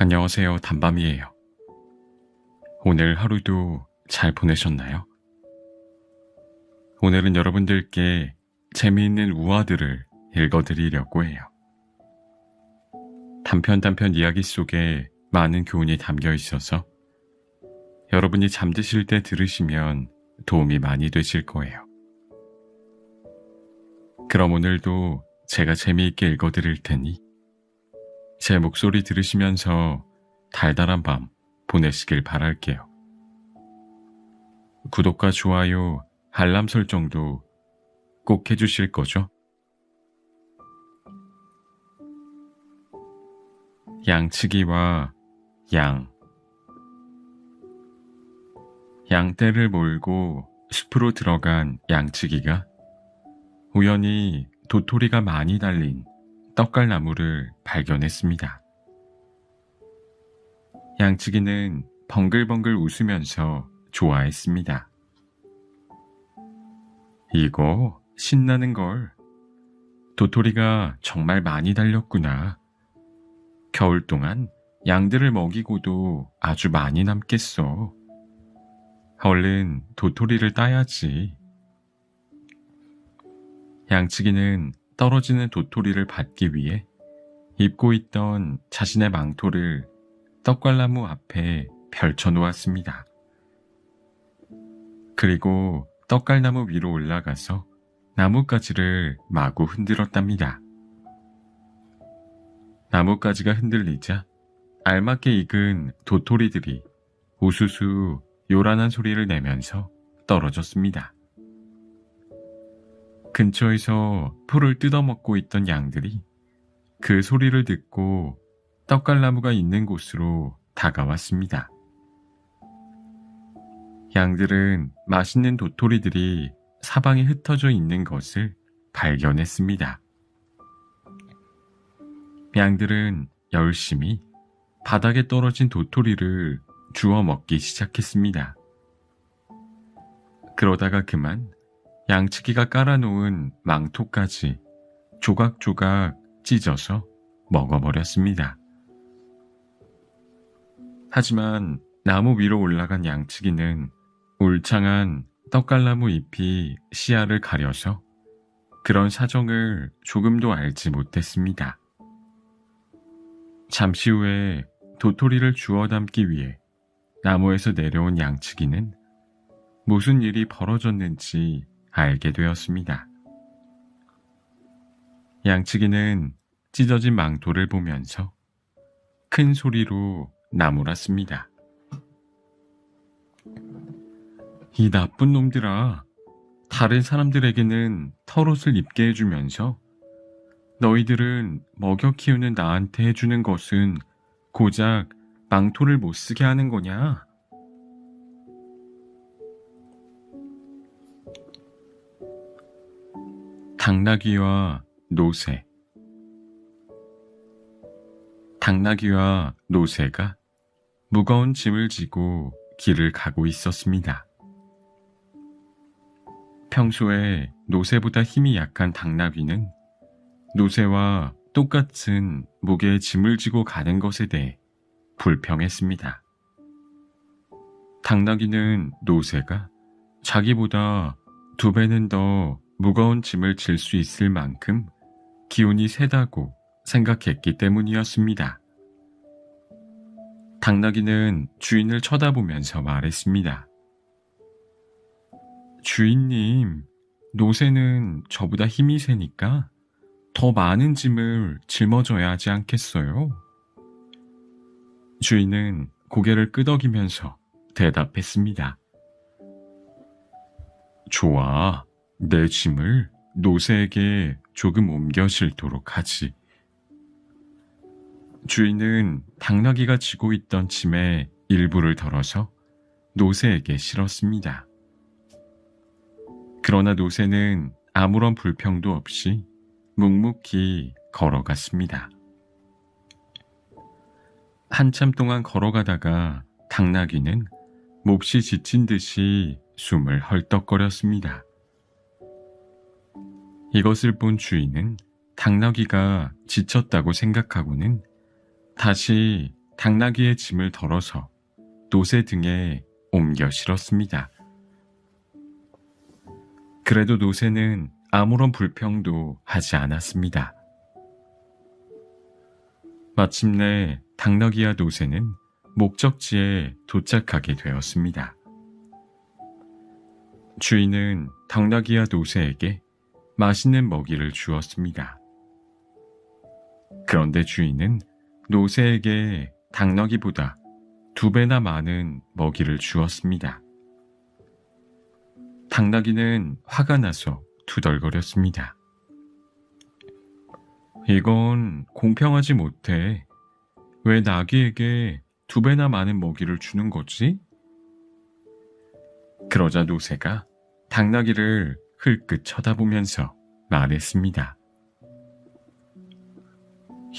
안녕하세요. 단밤이에요. 오늘 하루도 잘 보내셨나요? 오늘은 여러분들께 재미있는 우화들을 읽어드리려고 해요. 단편 이야기 속에 많은 교훈이 담겨 있어서 여러분이 잠드실 때 들으시면 도움이 많이 되실 거예요. 그럼 오늘도 제가 재미있게 읽어드릴 테니 제 목소리 들으시면서 달달한 밤 보내시길 바랄게요. 구독과 좋아요, 알람 설정도 꼭 해주실 거죠? 양치기와 양. 양떼를 몰고 숲으로 들어간 양치기가 우연히 도토리가 많이 달린 떡갈나무를 발견했습니다. 양치기는 벙글벙글 웃으면서 좋아했습니다. 이거 신나는걸. 도토리가 정말 많이 달렸구나. 겨울 동안 양들을 먹이고도 아주 많이 남겠어. 얼른 도토리를 따야지. 양치기는 떨어지는 도토리를 받기 위해 입고 있던 자신의 망토를 떡갈나무 앞에 펼쳐놓았습니다. 그리고 떡갈나무 위로 올라가서 나뭇가지를 마구 흔들었답니다. 나뭇가지가 흔들리자 알맞게 익은 도토리들이 우수수 요란한 소리를 내면서 떨어졌습니다. 근처에서 풀을 뜯어먹고 있던 양들이 그 소리를 듣고 떡갈나무가 있는 곳으로 다가왔습니다. 양들은 맛있는 도토리들이 사방에 흩어져 있는 것을 발견했습니다. 양들은 열심히 바닥에 떨어진 도토리를 주워 먹기 시작했습니다. 그러다가 그만 양치기가 깔아놓은 망토까지 조각조각 찢어서 먹어버렸습니다. 하지만 나무 위로 올라간 양치기는 울창한 떡갈나무 잎이 시야를 가려서 그런 사정을 조금도 알지 못했습니다. 잠시 후에 도토리를 주워 담기 위해 나무에서 내려온 양치기는 무슨 일이 벌어졌는지 알게 되었습니다. 양치기는 찢어진 망토를 보면서 큰 소리로 나무랐습니다. 이 나쁜 놈들아, 다른 사람들에게는 털옷을 입게 해주면서 너희들은 먹여 키우는 나한테 해주는 것은 고작 망토를 못 쓰게 하는 거냐? 당나귀와 노새. 당나귀와 노새가 무거운 짐을 지고 길을 가고 있었습니다. 평소에 노새보다 힘이 약한 당나귀는 노새와 똑같은 무게의 짐을 지고 가는 것에 대해 불평했습니다. 당나귀는 노새가 자기보다 2배는 더 무거운 짐을 질 수 있을 만큼 기운이 세다고 생각했기 때문이었습니다. 당나귀는 주인을 쳐다보면서 말했습니다. 주인님, 노새는 저보다 힘이 세니까 더 많은 짐을 짊어져야 하지 않겠어요? 주인은 고개를 끄덕이면서 대답했습니다. 좋아, 내 짐을 노새에게 조금 옮겨 실도록 하지. 주인은 당나귀가 지고 있던 짐의 일부를 덜어서 노새에게 실었습니다. 그러나 노새는 아무런 불평도 없이 묵묵히 걸어갔습니다. 한참 동안 걸어가다가 당나귀는 몹시 지친 듯이 숨을 헐떡거렸습니다. 이것을 본 주인은 당나귀가 지쳤다고 생각하고는 다시 당나귀의 짐을 덜어서 노새 등에 옮겨 실었습니다. 그래도 노새는 아무런 불평도 하지 않았습니다. 마침내 당나귀와 노새는 목적지에 도착하게 되었습니다. 주인은 당나귀와 노새에게 맛있는 먹이를 주었습니다. 그런데 주인은 노새에게 당나귀보다 2배나 많은 먹이를 주었습니다. 당나귀는 화가 나서 투덜거렸습니다. 이건 공평하지 못해. 왜 나귀에게 2배나 많은 먹이를 주는 거지? 그러자 노새가 당나귀를 흘끗 쳐다보면서 말했습니다.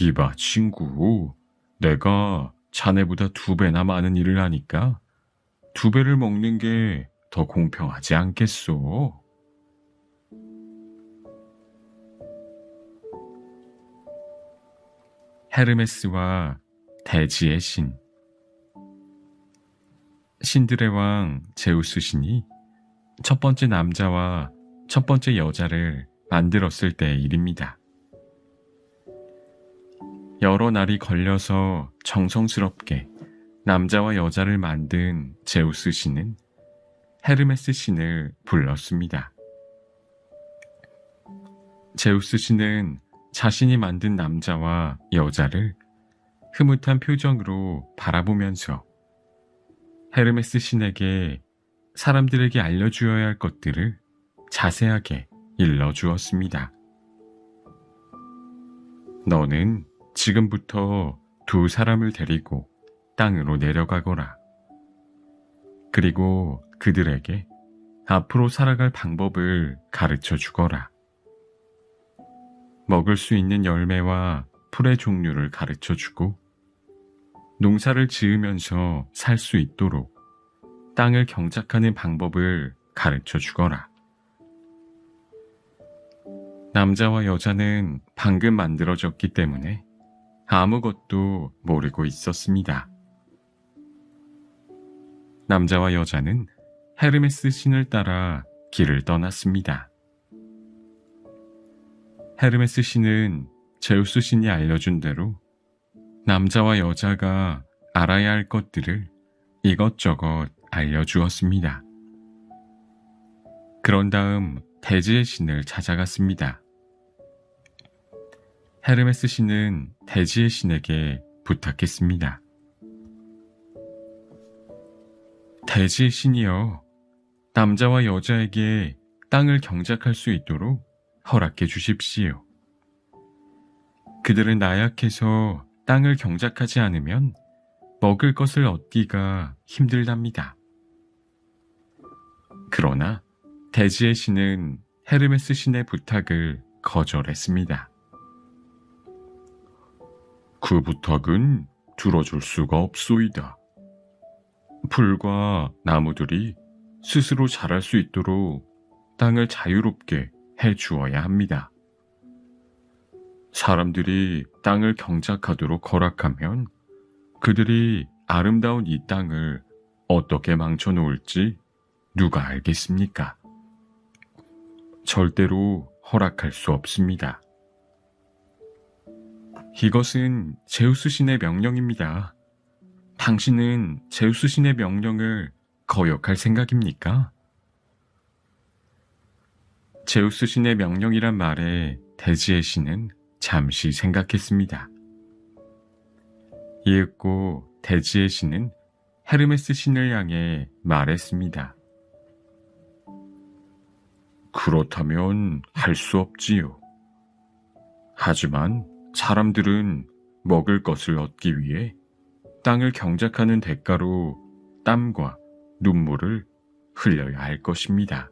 이봐 친구, 내가 자네보다 2배나 많은 일을 하니까 2배를 먹는 게 더 공평하지 않겠소? 헤르메스와 대지의 신. 신들의 왕 제우스 신이 첫 번째 남자와 첫 번째 여자를 만들었을 때의 일입니다. 여러 날이 걸려서 정성스럽게 남자와 여자를 만든 제우스 신은 헤르메스 신을 불렀습니다. 제우스 신은 자신이 만든 남자와 여자를 흐뭇한 표정으로 바라보면서 헤르메스 신에게 사람들에게 알려주어야 할 것들을 자세하게 일러주었습니다. 너는 지금부터 2 사람을 데리고 땅으로 내려가거라. 그리고 그들에게 앞으로 살아갈 방법을 가르쳐 주거라. 먹을 수 있는 열매와 풀의 종류를 가르쳐 주고 농사를 지으면서 살 수 있도록 땅을 경작하는 방법을 가르쳐 주거라. 남자와 여자는 방금 만들어졌기 때문에 아무것도 모르고 있었습니다. 남자와 여자는 헤르메스 신을 따라 길을 떠났습니다. 헤르메스 신은 제우스 신이 알려준 대로 남자와 여자가 알아야 할 것들을 이것저것 알려주었습니다. 그런 다음 대지의 신을 찾아갔습니다. 헤르메스 신은 대지의 신에게 부탁했습니다. 대지의 신이여, 남자와 여자에게 땅을 경작할 수 있도록 허락해 주십시오. 그들은 나약해서 땅을 경작하지 않으면 먹을 것을 얻기가 힘들답니다. 그러나 대지의 신은 헤르메스 신의 부탁을 거절했습니다. 그 부탁은 들어줄 수가 없소이다. 풀과 나무들이 스스로 자랄 수 있도록 땅을 자유롭게 해주어야 합니다. 사람들이 땅을 경작하도록 허락하면 그들이 아름다운 이 땅을 어떻게 망쳐놓을지 누가 알겠습니까? 절대로 허락할 수 없습니다. 이것은 제우스 신의 명령입니다. 당신은 제우스 신의 명령을 거역할 생각입니까? 제우스 신의 명령이란 말에 대지의 신은 잠시 생각했습니다. 이윽고 대지의 신은 헤르메스 신을 향해 말했습니다. 그렇다면 할 수 없지요. 하지만 사람들은 먹을 것을 얻기 위해 땅을 경작하는 대가로 땀과 눈물을 흘려야 할 것입니다.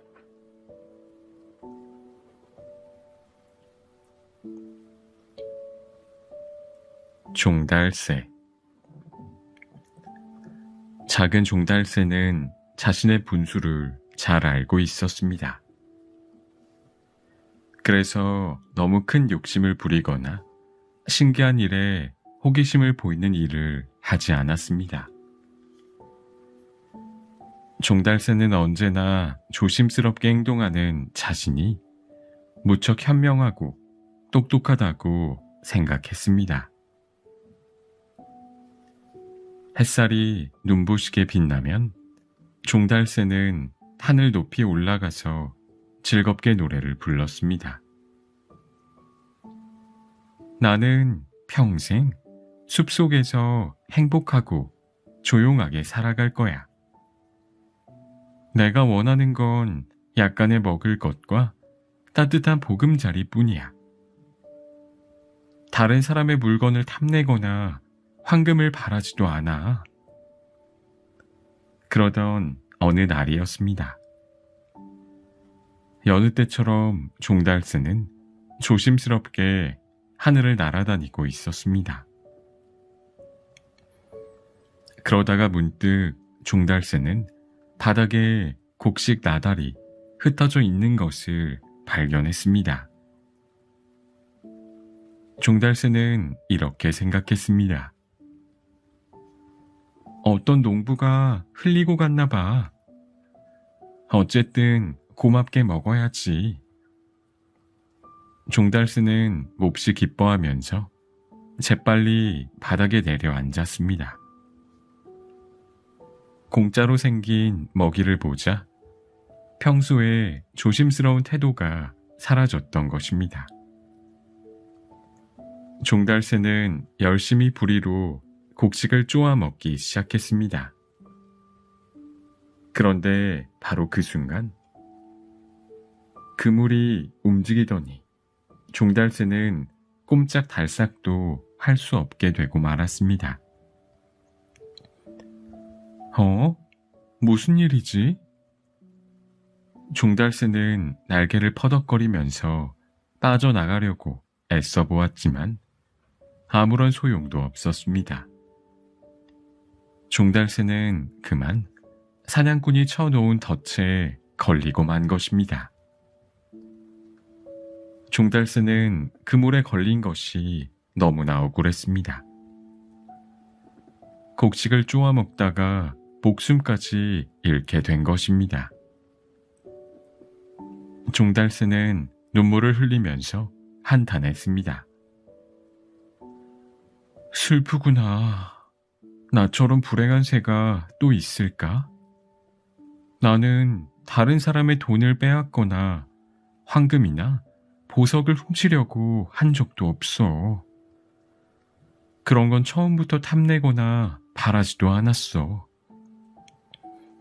종달새. 작은 종달새는 자신의 분수를 잘 알고 있었습니다. 그래서 너무 큰 욕심을 부리거나 신기한 일에 호기심을 보이는 일을 하지 않았습니다. 종달새는 언제나 조심스럽게 행동하는 자신이 무척 현명하고 똑똑하다고 생각했습니다. 햇살이 눈부시게 빛나면 종달새는 하늘 높이 올라가서 즐겁게 노래를 불렀습니다. 나는 평생 숲속에서 행복하고 조용하게 살아갈 거야. 내가 원하는 건 약간의 먹을 것과 따뜻한 보금자리뿐이야. 다른 사람의 물건을 탐내거나 황금을 바라지도 않아. 그러던 어느 날이었습니다. 여느 때처럼 종달새는 조심스럽게 하늘을 날아다니고 있었습니다. 그러다가 문득 종달새는 바닥에 곡식 나달이 흩어져 있는 것을 발견했습니다. 종달새는 이렇게 생각했습니다. 어떤 농부가 흘리고 갔나 봐. 어쨌든 고맙게 먹어야지. 종달새는 몹시 기뻐하면서 재빨리 바닥에 내려앉았습니다. 공짜로 생긴 먹이를 보자 평소에 조심스러운 태도가 사라졌던 것입니다. 종달새는 열심히 부리로 곡식을 쪼아 먹기 시작했습니다. 그런데 바로 그 순간 그물이 움직이더니 종달새는 꼼짝달싹도 할 수 없게 되고 말았습니다. 무슨 일이지? 종달새는 날개를 퍼덕거리면서 빠져나가려고 애써 보았지만 아무런 소용도 없었습니다. 종달새는 그만 사냥꾼이 쳐놓은 덫에 걸리고 만 것입니다. 종달새는 그물에 걸린 것이 너무나 억울했습니다. 곡식을 쪼아 먹다가 목숨까지 잃게 된 것입니다. 종달새는 눈물을 흘리면서 한탄했습니다. 슬프구나. 나처럼 불행한 새가 또 있을까? 나는 다른 사람의 돈을 빼앗거나 황금이나 보석을 훔치려고 한 적도 없어. 그런 건 처음부터 탐내거나 바라지도 않았어.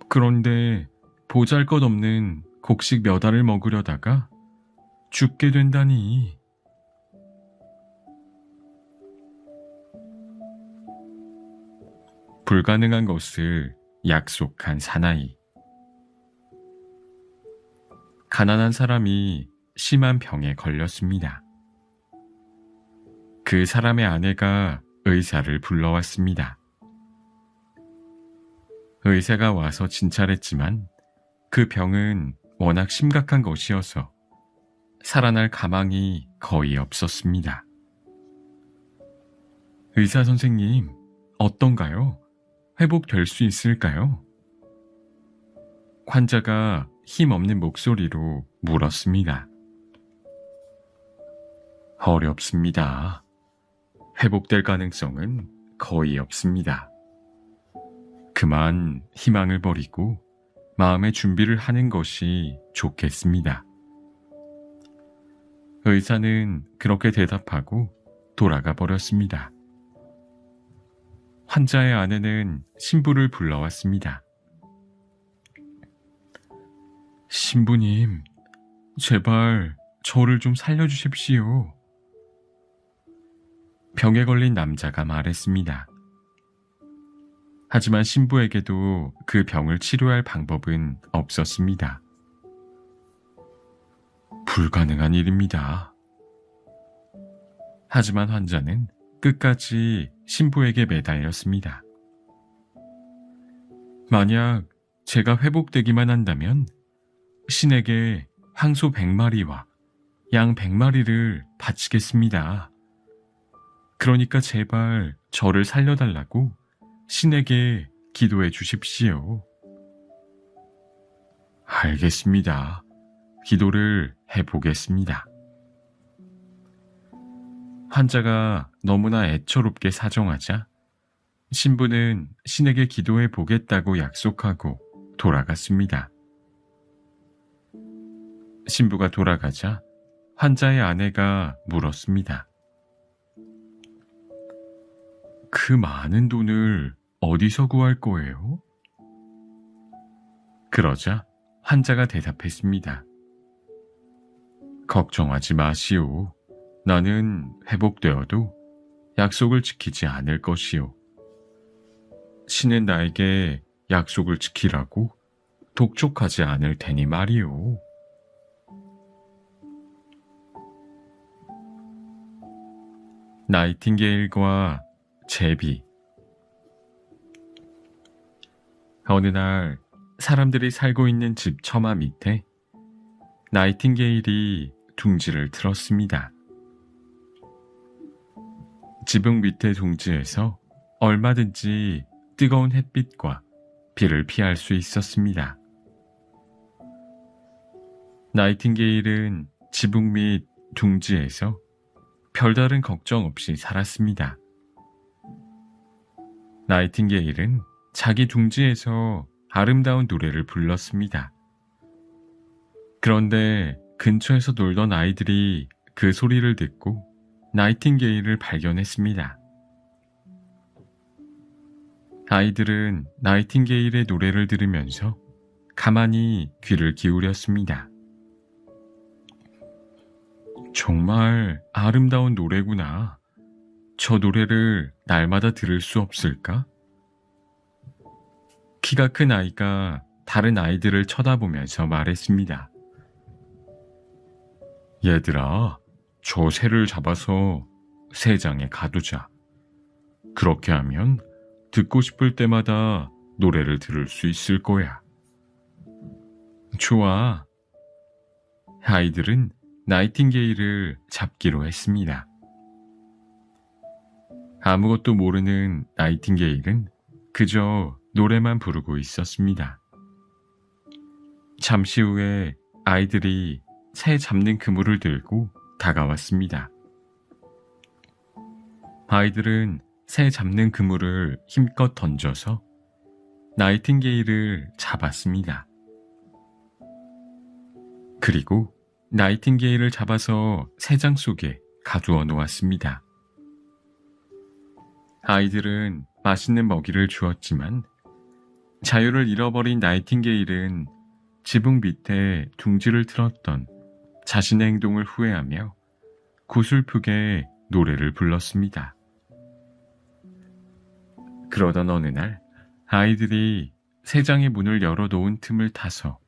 그런데 보잘것없는 곡식 몇 알을 먹으려다가 죽게 된다니. 불가능한 것을 약속한 사나이. 가난한 사람이 심한 병에 걸렸습니다. 그 사람의 아내가 의사를 불러왔습니다. 의사가 와서 진찰했지만 그 병은 워낙 심각한 것이어서 살아날 가망이 거의 없었습니다. 의사 선생님, 어떤가요? 회복될 수 있을까요? 환자가 힘없는 목소리로 물었습니다. 어렵습니다. 회복될 가능성은 거의 없습니다. 그만 희망을 버리고 마음의 준비를 하는 것이 좋겠습니다. 의사는 그렇게 대답하고 돌아가 버렸습니다. 환자의 아내는 신부를 불러왔습니다. 신부님, 제발 저를 좀 살려주십시오. 병에 걸린 남자가 말했습니다. 하지만 신부에게도 그 병을 치료할 방법은 없었습니다. 불가능한 일입니다. 하지만 환자는 끝까지 신부에게 매달렸습니다. 만약 제가 회복되기만 한다면 신에게 황소 100마리와 양 100마리를 바치겠습니다. 그러니까 제발 저를 살려달라고 신에게 기도해 주십시오. 알겠습니다. 기도를 해보겠습니다. 환자가 너무나 애처롭게 사정하자 신부는 신에게 기도해 보겠다고 약속하고 돌아갔습니다. 신부가 돌아가자 환자의 아내가 물었습니다. 그 많은 돈을 어디서 구할 거예요? 그러자 환자가 대답했습니다. 걱정하지 마시오. 나는 회복되어도 약속을 지키지 않을 것이오. 신은 나에게 약속을 지키라고 독촉하지 않을 테니 말이오. 나이팅게일과 제비. 어느 날 사람들이 살고 있는 집 처마 밑에 나이팅게일이 둥지를 틀었습니다. 지붕 밑의 둥지에서 얼마든지 뜨거운 햇빛과 비를 피할 수 있었습니다. 나이팅게일은 지붕 밑 둥지에서 별다른 걱정 없이 살았습니다. 나이팅게일은 자기 둥지에서 아름다운 노래를 불렀습니다. 그런데 근처에서 놀던 아이들이 그 소리를 듣고 나이팅게일을 발견했습니다. 아이들은 나이팅게일의 노래를 들으면서 가만히 귀를 기울였습니다. 정말 아름다운 노래구나. 저 노래를 날마다 들을 수 없을까? 키가 큰 아이가 다른 아이들을 쳐다보면서 말했습니다. 얘들아, 저 새를 잡아서 새장에 가두자. 그렇게 하면 듣고 싶을 때마다 노래를 들을 수 있을 거야. 좋아. 아이들은 나이팅게일을 잡기로 했습니다. 아무것도 모르는 나이팅게일은 그저 노래만 부르고 있었습니다. 잠시 후에 아이들이 새 잡는 그물을 들고 다가왔습니다. 아이들은 새 잡는 그물을 힘껏 던져서 나이팅게일을 잡았습니다. 그리고 나이팅게일을 잡아서 새장 속에 가두어 놓았습니다. 아이들은 맛있는 먹이를 주었지만 자유를 잃어버린 나이팅게일은 지붕 밑에 둥지를 틀었던 자신의 행동을 후회하며 구슬프게 노래를 불렀습니다. 그러던 어느 날 아이들이 새장의 문을 열어놓은 틈을 타서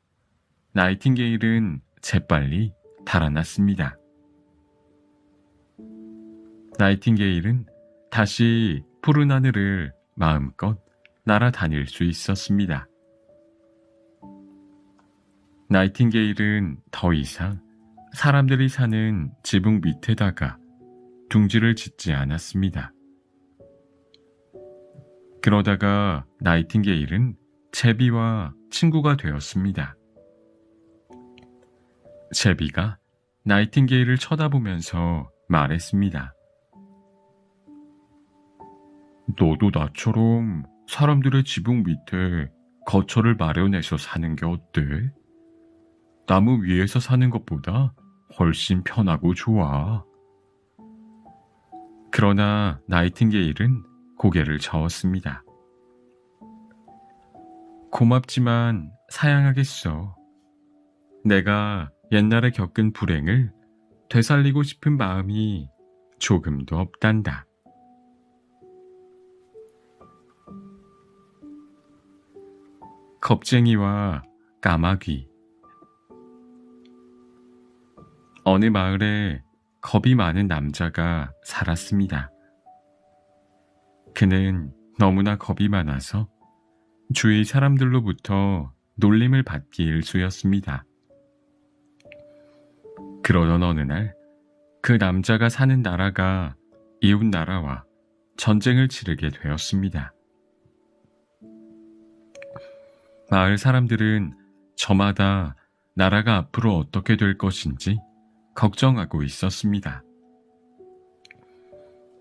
나이팅게일은 재빨리 달아났습니다. 나이팅게일은 다시 푸른 하늘을 마음껏 날아다닐 수 있었습니다. 나이팅게일은 더 이상 사람들이 사는 지붕 밑에다가 둥지를 짓지 않았습니다. 그러다가 나이팅게일은 제비와 친구가 되었습니다. 제비가 나이팅게일을 쳐다보면서 말했습니다. 너도 나처럼 사람들의 지붕 밑에 거처를 마련해서 사는 게 어때? 나무 위에서 사는 것보다 훨씬 편하고 좋아. 그러나 나이팅게일은 고개를 저었습니다. 고맙지만 사양하겠어. 내가 옛날에 겪은 불행을 되살리고 싶은 마음이 조금도 없단다. 겁쟁이와 까마귀. 어느 마을에 겁이 많은 남자가 살았습니다. 그는 너무나 겁이 많아서 주위 사람들로부터 놀림을 받기 일쑤였습니다. 그러던 어느 날 그 남자가 사는 나라가 이웃 나라와 전쟁을 치르게 되었습니다. 마을 사람들은 저마다 나라가 앞으로 어떻게 될 것인지 걱정하고 있었습니다.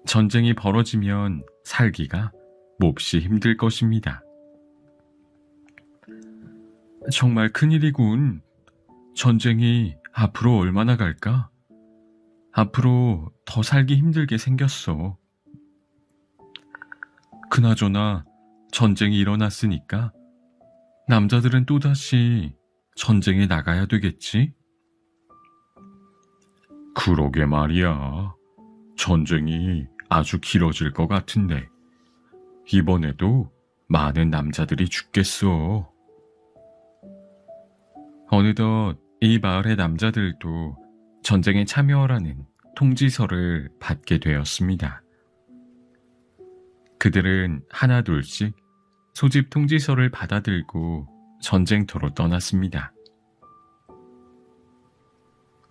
전쟁이 벌어지면 살기가 몹시 힘들 것입니다. 정말 큰일이군. 전쟁이 앞으로 얼마나 갈까? 앞으로 더 살기 힘들게 생겼어. 그나저나 전쟁이 일어났으니까 남자들은 또다시 전쟁에 나가야 되겠지? 그러게 말이야. 전쟁이 아주 길어질 것 같은데 이번에도 많은 남자들이 죽겠어. 어느덧 이 마을의 남자들도 전쟁에 참여하라는 통지서를 받게 되었습니다. 그들은 하나둘씩 소집 통지서를 받아들고 전쟁터로 떠났습니다.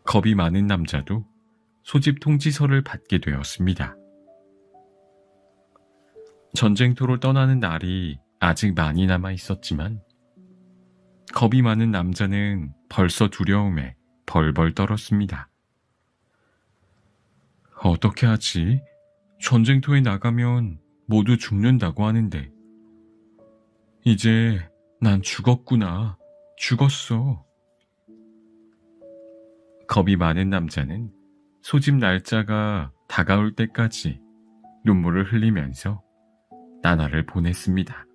겁이 많은 남자도 소집 통지서를 받게 되었습니다. 전쟁터로 떠나는 날이 아직 많이 남아 있었지만 겁이 많은 남자는 벌써 두려움에 벌벌 떨었습니다. 어떻게 하지? 전쟁터에 나가면 모두 죽는다고 하는데 이제 난 죽었구나. 죽었어. 겁이 많은 남자는 소집 날짜가 다가올 때까지 눈물을 흘리면서 나날을 보냈습니다.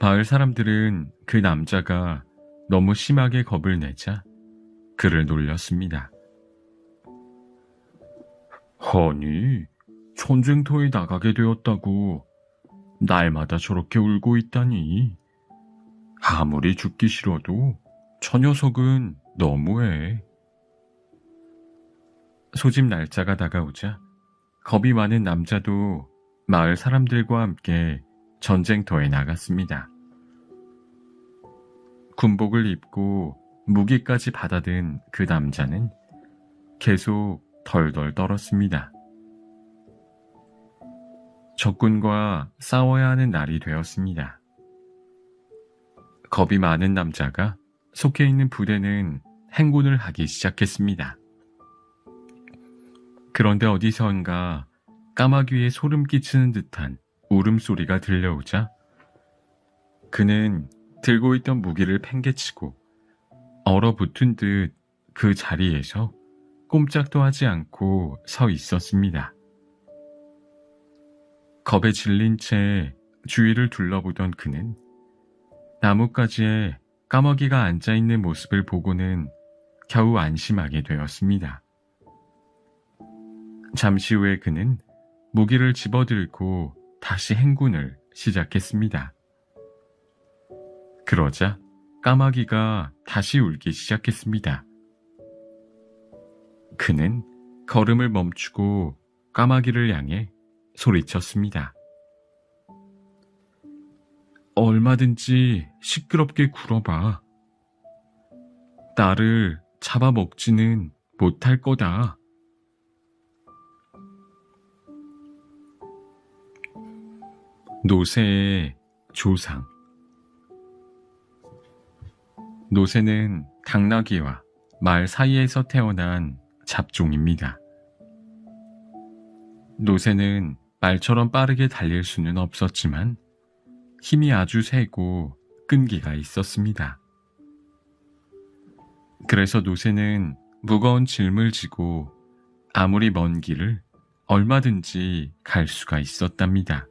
마을 사람들은 그 남자가 너무 심하게 겁을 내자 그를 놀렸습니다. 아니, 전쟁터에 나가게 되었다고 날마다 저렇게 울고 있다니. 아무리 죽기 싫어도 저 녀석은 너무해. 소집 날짜가 다가오자 겁이 많은 남자도 마을 사람들과 함께 전쟁터에 나갔습니다. 군복을 입고 무기까지 받아든 그 남자는 계속 덜덜 떨었습니다. 적군과 싸워야 하는 날이 되었습니다. 겁이 많은 남자가 속해 있는 부대는 행군을 하기 시작했습니다. 그런데 어디선가 까마귀에 소름 끼치는 듯한 울음소리가 들려오자 그는 들고 있던 무기를 팽개치고 얼어붙은 듯 그 자리에서 꼼짝도 하지 않고 서 있었습니다. 겁에 질린 채 주위를 둘러보던 그는 나뭇가지에 까마귀가 앉아있는 모습을 보고는 겨우 안심하게 되었습니다. 잠시 후에 그는 무기를 집어들고 다시 행군을 시작했습니다. 그러자 까마귀가 다시 울기 시작했습니다. 그는 걸음을 멈추고 까마귀를 향해 소리쳤습니다. 얼마든지 시끄럽게 굴어봐. 나를 잡아먹지는 못할 거다. 노새의 조상. 노새는 당나귀와 말 사이에서 태어난 잡종입니다. 노새는 말처럼 빠르게 달릴 수는 없었지만 힘이 아주 세고 끈기가 있었습니다. 그래서 노새는 무거운 짐을 지고 아무리 먼 길을 얼마든지 갈 수가 있었답니다.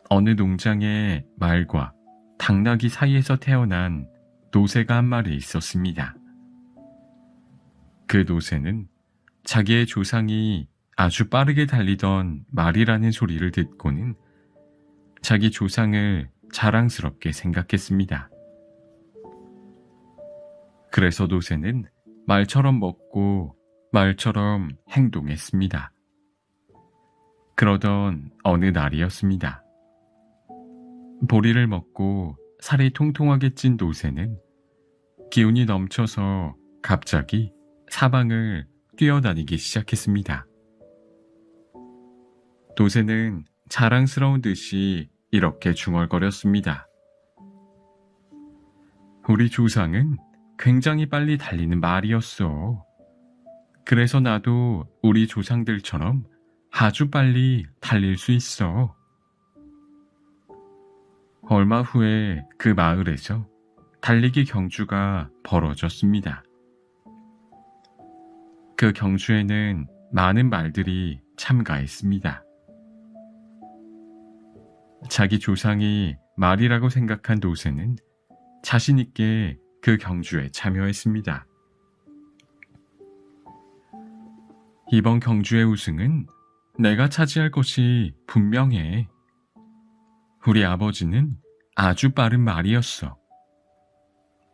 어느 농장에 말과 당나귀 사이에서 태어난 노새가 한 마리 있었습니다. 그 노새는 자기의 조상이 아주 빠르게 달리던 말이라는 소리를 듣고는 자기 조상을 자랑스럽게 생각했습니다. 그래서 노새는 말처럼 먹고 말처럼 행동했습니다. 그러던 어느 날이었습니다. 보리를 먹고 살이 통통하게 찐 노새는 기운이 넘쳐서 갑자기 사방을 뛰어다니기 시작했습니다. 노새는 자랑스러운 듯이 이렇게 중얼거렸습니다. 우리 조상은 굉장히 빨리 달리는 말이었어. 그래서 나도 우리 조상들처럼 아주 빨리 달릴 수 있어. 얼마 후에 그 마을에서 달리기 경주가 벌어졌습니다. 그 경주에는 많은 말들이 참가했습니다. 자기 조상이 말이라고 생각한 노새는 자신 있게 그 경주에 참여했습니다. 이번 경주의 우승은 내가 차지할 것이 분명해. 우리 아버지는 아주 빠른 말이었어.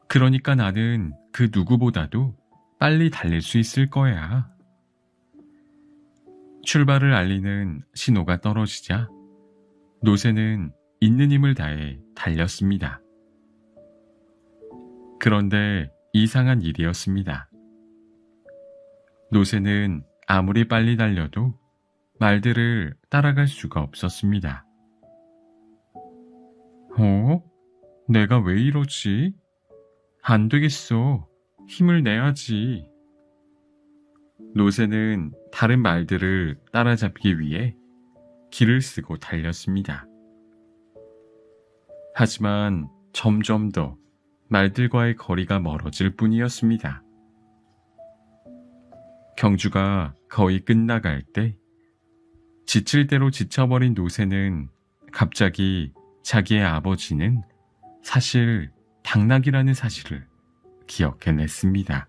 그러니까 나는 그 누구보다도 빨리 달릴 수 있을 거야. 출발을 알리는 신호가 떨어지자 노새는 있는 힘을 다해 달렸습니다. 그런데 이상한 일이었습니다. 노새는 아무리 빨리 달려도 말들을 따라갈 수가 없었습니다. 내가 왜 이러지? 안 되겠어. 힘을 내야지. 노새는 다른 말들을 따라잡기 위해 기를 쓰고 달렸습니다. 하지만 점점 더 말들과의 거리가 멀어질 뿐이었습니다. 경주가 거의 끝나갈 때 지칠 대로 지쳐버린 노새는 갑자기 자기의 아버지는 사실 당나귀라는 사실을 기억해냈습니다.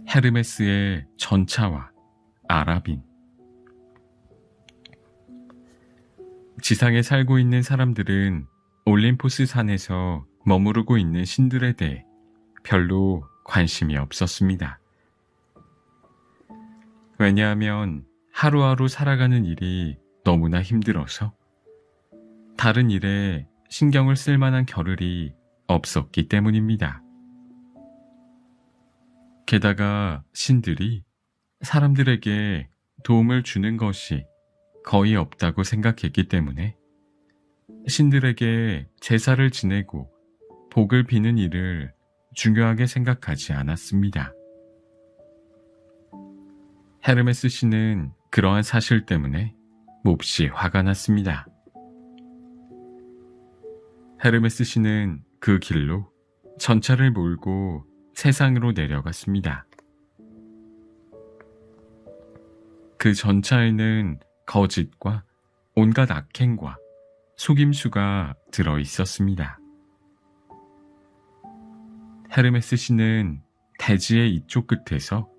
헤르메스의 전차와 아라빈. 지상에 살고 있는 사람들은 올림포스 산에서 머무르고 있는 신들에 대해 별로 관심이 없었습니다. 왜냐하면 하루하루 살아가는 일이 너무나 힘들어서 다른 일에 신경을 쓸 만한 겨를이 없었기 때문입니다. 게다가 신들이 사람들에게 도움을 주는 것이 거의 없다고 생각했기 때문에 신들에게 제사를 지내고 복을 비는 일을 중요하게 생각하지 않았습니다. 헤르메스 신은 그러한 사실 때문에 몹시 화가 났습니다. 헤르메스 신은 그 길로 전차를 몰고 세상으로 내려갔습니다. 그 전차에는 거짓과 온갖 악행과 속임수가 들어 있었습니다. 헤르메스 신은 대지의 이쪽 끝에서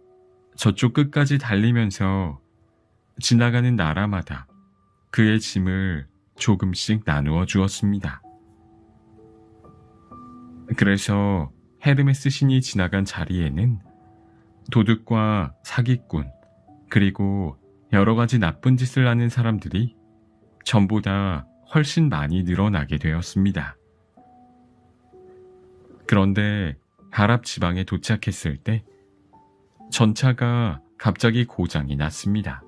저쪽 끝까지 달리면서 지나가는 나라마다 그의 짐을 조금씩 나누어 주었습니다. 그래서 헤르메스 신이 지나간 자리에는 도둑과 사기꾼, 그리고 여러 가지 나쁜 짓을 하는 사람들이 전보다 훨씬 많이 늘어나게 되었습니다. 그런데 아랍 지방에 도착했을 때 전차가 갑자기 고장이 났습니다.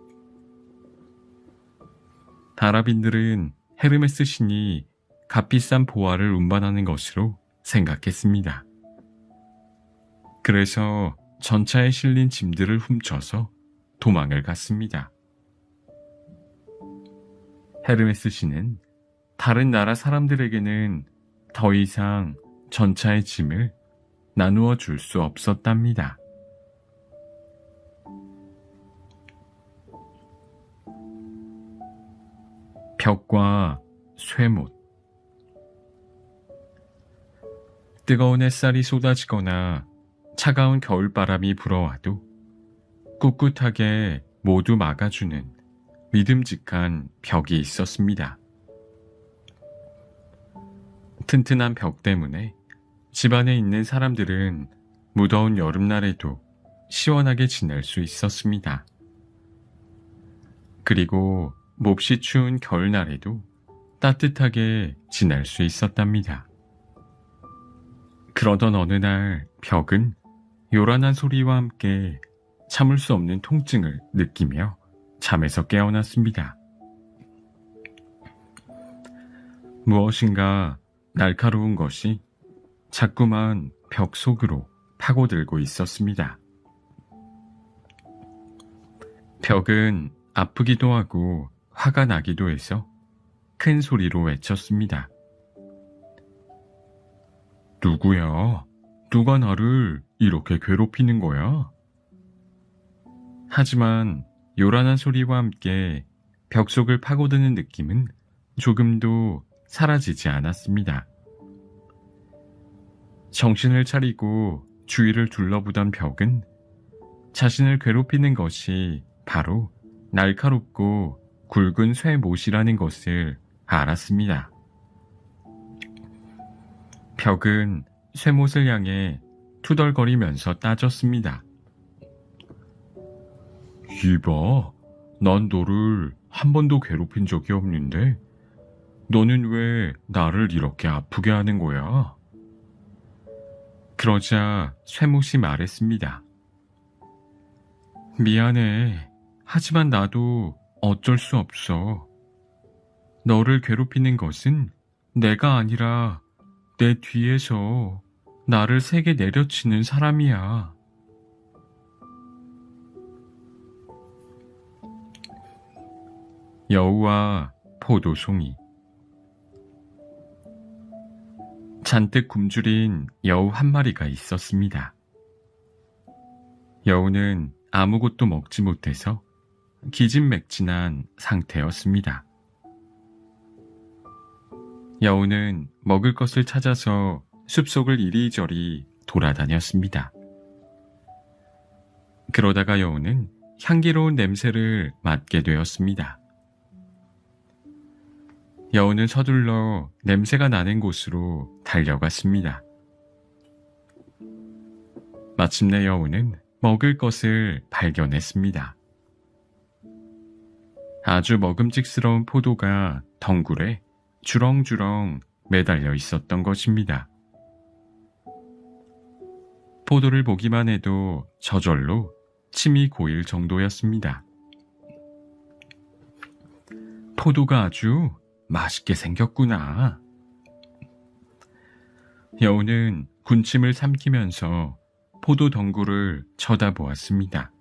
아랍인들은 헤르메스 신이 값비싼 보화를 운반하는 것으로 생각했습니다. 그래서 전차에 실린 짐들을 훔쳐서 도망을 갔습니다. 헤르메스 신은 다른 나라 사람들에게는 더 이상 전차의 짐을 나누어 줄 수 없었답니다. 벽과 쇠못. 뜨거운 햇살이 쏟아지거나 차가운 겨울바람이 불어와도 꿋꿋하게 모두 막아주는 믿음직한 벽이 있었습니다. 튼튼한 벽 때문에 집안에 있는 사람들은 무더운 여름날에도 시원하게 지낼 수 있었습니다. 그리고 몹시 추운 겨울날에도 따뜻하게 지낼 수 있었답니다. 그러던 어느 날 벽은 요란한 소리와 함께 참을 수 없는 통증을 느끼며 잠에서 깨어났습니다. 무엇인가 날카로운 것이 자꾸만 벽 속으로 파고들고 있었습니다. 벽은 아프기도 하고 화가 나기도 해서 큰 소리로 외쳤습니다. 누구야? 누가 나를 이렇게 괴롭히는 거야? 하지만 요란한 소리와 함께 벽 속을 파고드는 느낌은 조금도 사라지지 않았습니다. 정신을 차리고 주위를 둘러보던 벽은 자신을 괴롭히는 것이 바로 날카롭고 굵은 쇠못이라는 것을 알았습니다. 벽은 쇠못을 향해 투덜거리면서 따졌습니다. 이봐, 난 너를 한 번도 괴롭힌 적이 없는데 너는 왜 나를 이렇게 아프게 하는 거야? 그러자 쇠못이 말했습니다. 미안해. 하지만 나도 어쩔 수 없어. 너를 괴롭히는 것은 내가 아니라 내 뒤에서 나를 세게 내려치는 사람이야. 여우와 포도송이. 잔뜩 굶주린 여우 한 마리가 있었습니다. 여우는 아무것도 먹지 못해서 기진맥진한 상태였습니다. 여우는 먹을 것을 찾아서 숲속을 이리저리 돌아다녔습니다. 그러다가 여우는 향기로운 냄새를 맡게 되었습니다. 여우는 서둘러 냄새가 나는 곳으로 달려갔습니다. 마침내 여우는 먹을 것을 발견했습니다. 아주 먹음직스러운 포도가 덩굴에 주렁주렁 매달려 있었던 것입니다. 포도를 보기만 해도 저절로 침이 고일 정도였습니다. 포도가 아주 맛있게 생겼구나. 여우는 군침을 삼키면서 포도 덩굴을 쳐다보았습니다.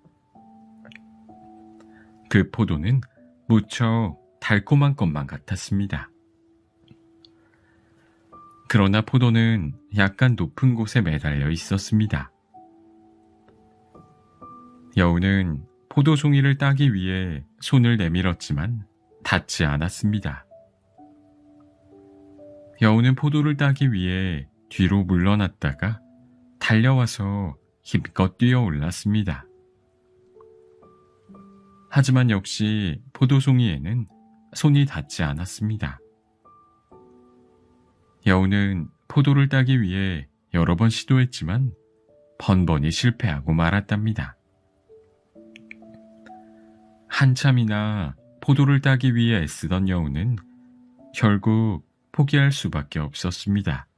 그 포도는 무척 달콤한 것만 같았습니다. 그러나 포도는 약간 높은 곳에 매달려 있었습니다. 여우는 포도송이를 따기 위해 손을 내밀었지만 닿지 않았습니다. 여우는 포도를 따기 위해 뒤로 물러났다가 달려와서 힘껏 뛰어올랐습니다. 하지만 역시 포도송이에는 손이 닿지 않았습니다. 여우는 포도를 따기 위해 여러 번 시도했지만 번번이 실패하고 말았답니다. 한참이나 포도를 따기 위해 애쓰던 여우는 결국 포기할 수밖에 없었습니다.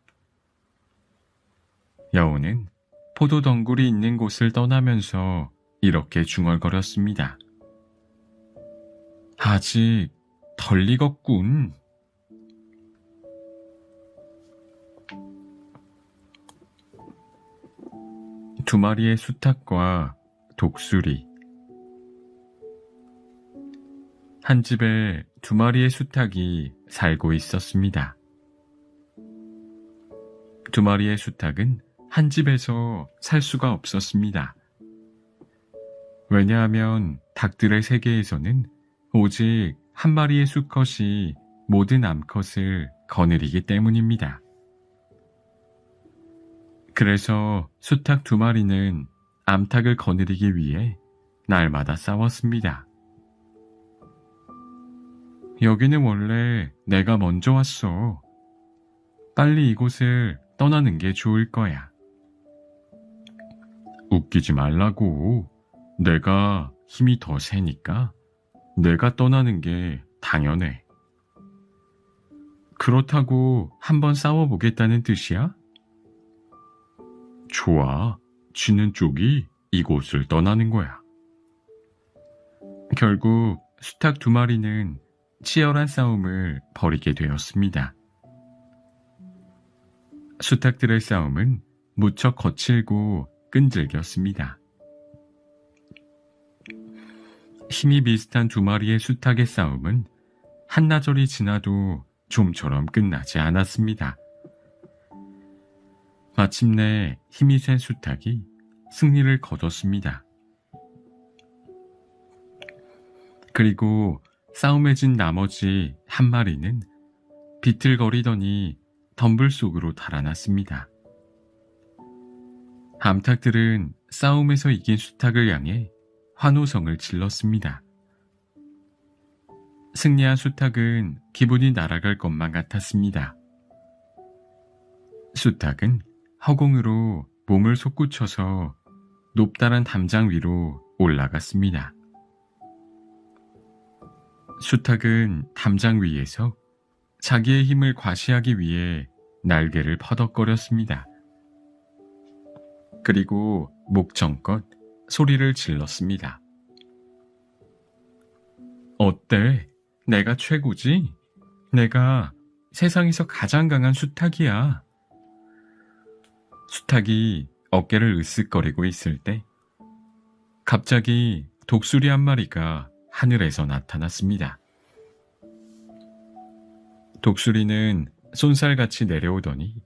여우는 포도 덩굴이 있는 곳을 떠나면서 이렇게 중얼거렸습니다. 아직 덜 익었군. 두 마리의 수탉과 독수리. 한 집에 두 마리의 수탉이 살고 있었습니다. 두 마리의 수탉은 한 집에서 살 수가 없었습니다. 왜냐하면 닭들의 세계에서는 오직 한 마리의 수컷이 모든 암컷을 거느리기 때문입니다. 그래서 수탉 두 마리는 암탉을 거느리기 위해 날마다 싸웠습니다. 여기는 원래 내가 먼저 왔어. 빨리 이곳을 떠나는 게 좋을 거야. 웃기지 말라고. 내가 힘이 더 세니까 내가 떠나는 게 당연해. 그렇다고 한번 싸워보겠다는 뜻이야? 좋아. 쥐는 쪽이 이곳을 떠나는 거야. 결국 수탉 두 마리는 치열한 싸움을 벌이게 되었습니다. 수탉들의 싸움은 무척 거칠고 끈질겼습니다. 힘이 비슷한 두 마리의 수탉의 싸움은 한나절이 지나도 좀처럼 끝나지 않았습니다. 마침내 힘이 센 수탉이 승리를 거뒀습니다. 그리고 싸움에 진 나머지 한 마리는 비틀거리더니 덤불 속으로 달아났습니다. 암탉들은 싸움에서 이긴 수탉을 향해 환호성을 질렀습니다. 승리한 수탉은 기분이 날아갈 것만 같았습니다. 수탉은 허공으로 몸을 솟구쳐서 높다란 담장 위로 올라갔습니다. 수탉은 담장 위에서 자기의 힘을 과시하기 위해 날개를 퍼덕거렸습니다. 그리고 목청껏 소리를 질렀습니다. 어때? 내가 최고지? 내가 세상에서 가장 강한 수탉이야. 수탉이 어깨를 으쓱거리고 있을 때 갑자기 독수리 한 마리가 하늘에서 나타났습니다. 독수리는 쏜살같이 내려오더니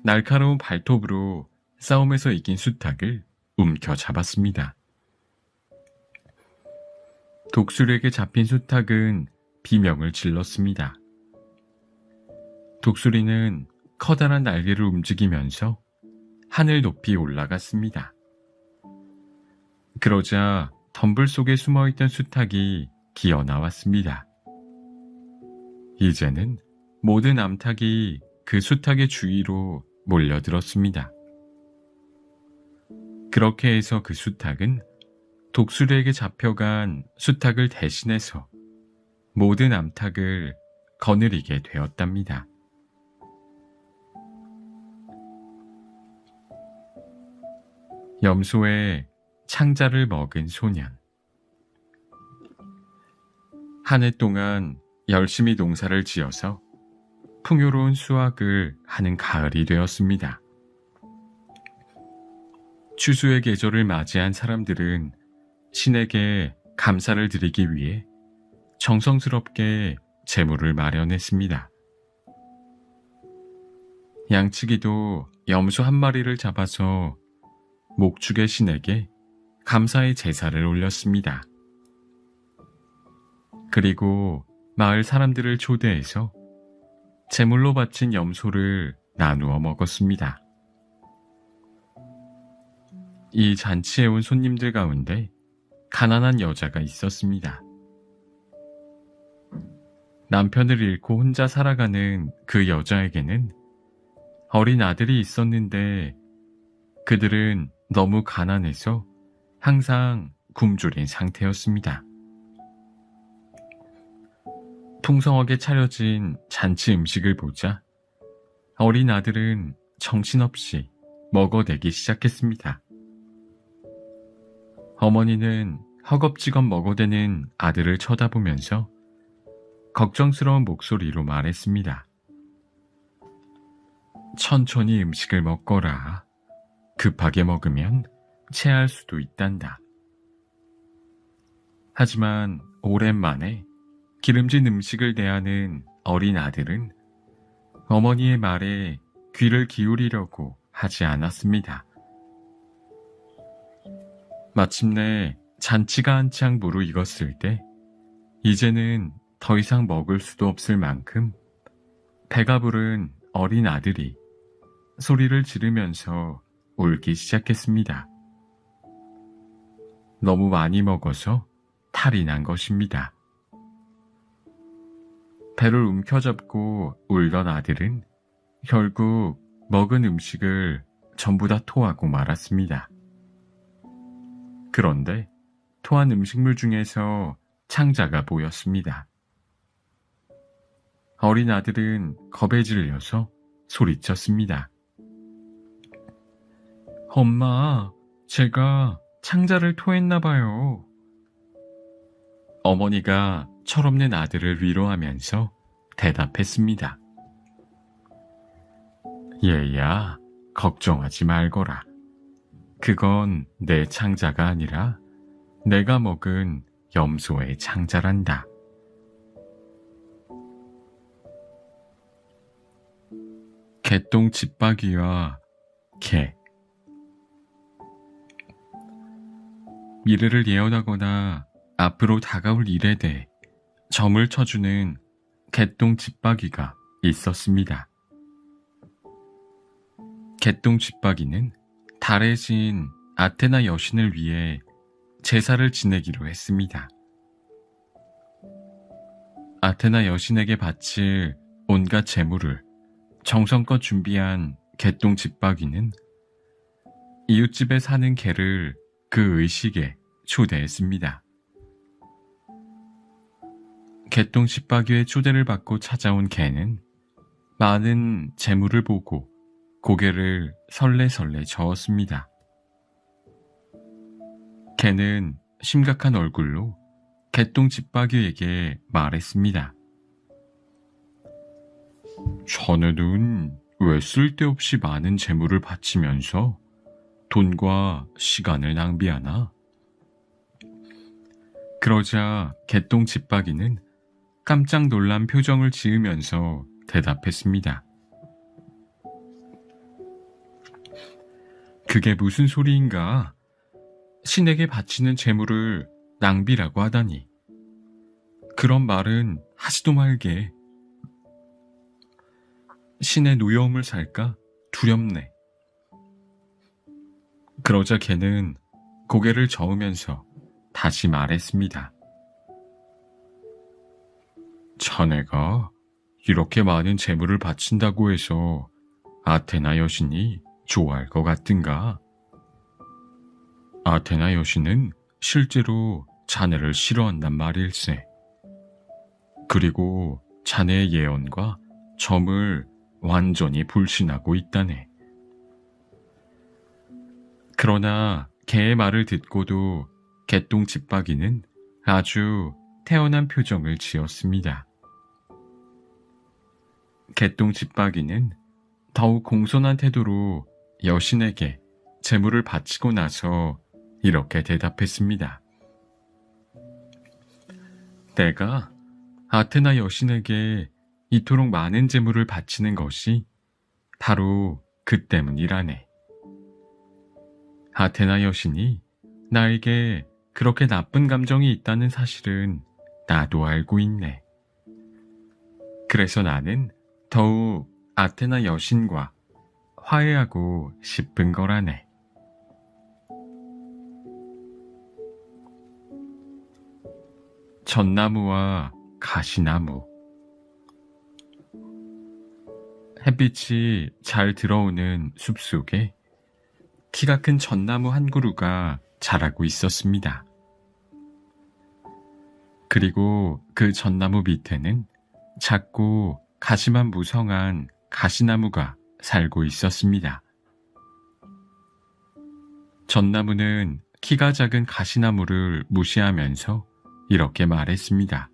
날카로운 발톱으로 싸움에서 이긴 수탉을 움켜잡았습니다. 독수리에게 잡힌 수탉은 비명을 질렀습니다. 독수리는 커다란 날개를 움직이면서 하늘 높이 올라갔습니다. 그러자 덤불 속에 숨어있던 수탉이 기어 나왔습니다. 이제는 모든 암탉이 그 수탉의 주위로 몰려들었습니다. 그렇게 해서 그 수탉은 독수리에게 잡혀간 수탉을 대신해서 모든 암탉을 거느리게 되었답니다. 염소의 창자를 먹은 소년. 한 해 동안 열심히 농사를 지어서 풍요로운 수확을 하는 가을이 되었습니다. 추수의 계절을 맞이한 사람들은 신에게 감사를 드리기 위해 정성스럽게 제물을 마련했습니다. 양치기도 염소 한 마리를 잡아서 목축의 신에게 감사의 제사를 올렸습니다. 그리고 마을 사람들을 초대해서 제물로 바친 염소를 나누어 먹었습니다. 이 잔치에 온 손님들 가운데 가난한 여자가 있었습니다. 남편을 잃고 혼자 살아가는 그 여자에게는 어린 아들이 있었는데 그들은 너무 가난해서 항상 굶주린 상태였습니다. 풍성하게 차려진 잔치 음식을 보자 어린 아들은 정신없이 먹어대기 시작했습니다. 어머니는 허겁지겁 먹어대는 아들을 쳐다보면서 걱정스러운 목소리로 말했습니다. 천천히 음식을 먹거라. 급하게 먹으면 체할 수도 있단다. 하지만 오랜만에 기름진 음식을 대하는 어린 아들은 어머니의 말에 귀를 기울이려고 하지 않았습니다. 마침내 잔치가 한창 무르익었을 때 이제는 더 이상 먹을 수도 없을 만큼 배가 부른 어린 아들이 소리를 지르면서 울기 시작했습니다. 너무 많이 먹어서 탈이 난 것입니다. 배를 움켜잡고 울던 아들은 결국 먹은 음식을 전부 다 토하고 말았습니다. 그런데 토한 음식물 중에서 창자가 보였습니다. 어린 아들은 겁에 질려서 소리쳤습니다. 엄마, 제가 창자를 토했나 봐요. 어머니가 철없는 아들을 위로하면서 대답했습니다. 얘야, 걱정하지 말거라. 그건 내 창자가 아니라 내가 먹은 염소의 창자란다. 개똥 집박이와 개. 미래를 예언하거나 앞으로 다가올 일에 대해 점을 쳐주는 개똥 집박이가 있었습니다. 개똥 집박이는 달의 신 아테나 여신을 위해 제사를 지내기로 했습니다. 아테나 여신에게 바칠 온갖 제물을 정성껏 준비한 개똥 집박이는 이웃집에 사는 개를 그 의식에 초대했습니다. 개똥 집박이의 초대를 받고 찾아온 개는 많은 제물을 보고 고개를 설레설레 저었습니다. 개는 심각한 얼굴로 개똥 집박이에게 말했습니다. 자네는 왜 쓸데없이 많은 재물을 바치면서 돈과 시간을 낭비하나? 그러자 개똥 집박이는 깜짝 놀란 표정을 지으면서 대답했습니다. 그게 무슨 소리인가? 신에게 바치는 재물을 낭비라고 하다니. 그런 말은 하지도 말게. 신의 노여움을 살까 두렵네. 그러자 개는 고개를 저으면서 다시 말했습니다. 자네가 이렇게 많은 재물을 바친다고 해서 아테나 여신이 좋아할 것 같은가? 아테나 여신은 실제로 자네를 싫어한단 말일세. 그리고 자네의 예언과 점을 완전히 불신하고 있다네. 그러나 개의 말을 듣고도 개똥 집박이는 아주 태연한 표정을 지었습니다. 개똥 집박이는 더욱 공손한 태도로 여신에게 재물을 바치고 나서 이렇게 대답했습니다. 내가 아테나 여신에게 이토록 많은 재물을 바치는 것이 바로 그 때문이라네. 아테나 여신이 나에게 그렇게 나쁜 감정이 있다는 사실은 나도 알고 있네. 그래서 나는 더욱 아테나 여신과 화해하고 싶은 거라네. 전나무와 가시나무. 햇빛이 잘 들어오는 숲속에 키가 큰 전나무 한 그루가 자라고 있었습니다. 그리고 그 전나무 밑에는 작고 가시만 무성한 가시나무가 살고 있었습니다. 전나무는 키가 작은 가시나무를 무시하면서 이렇게 말했습니다.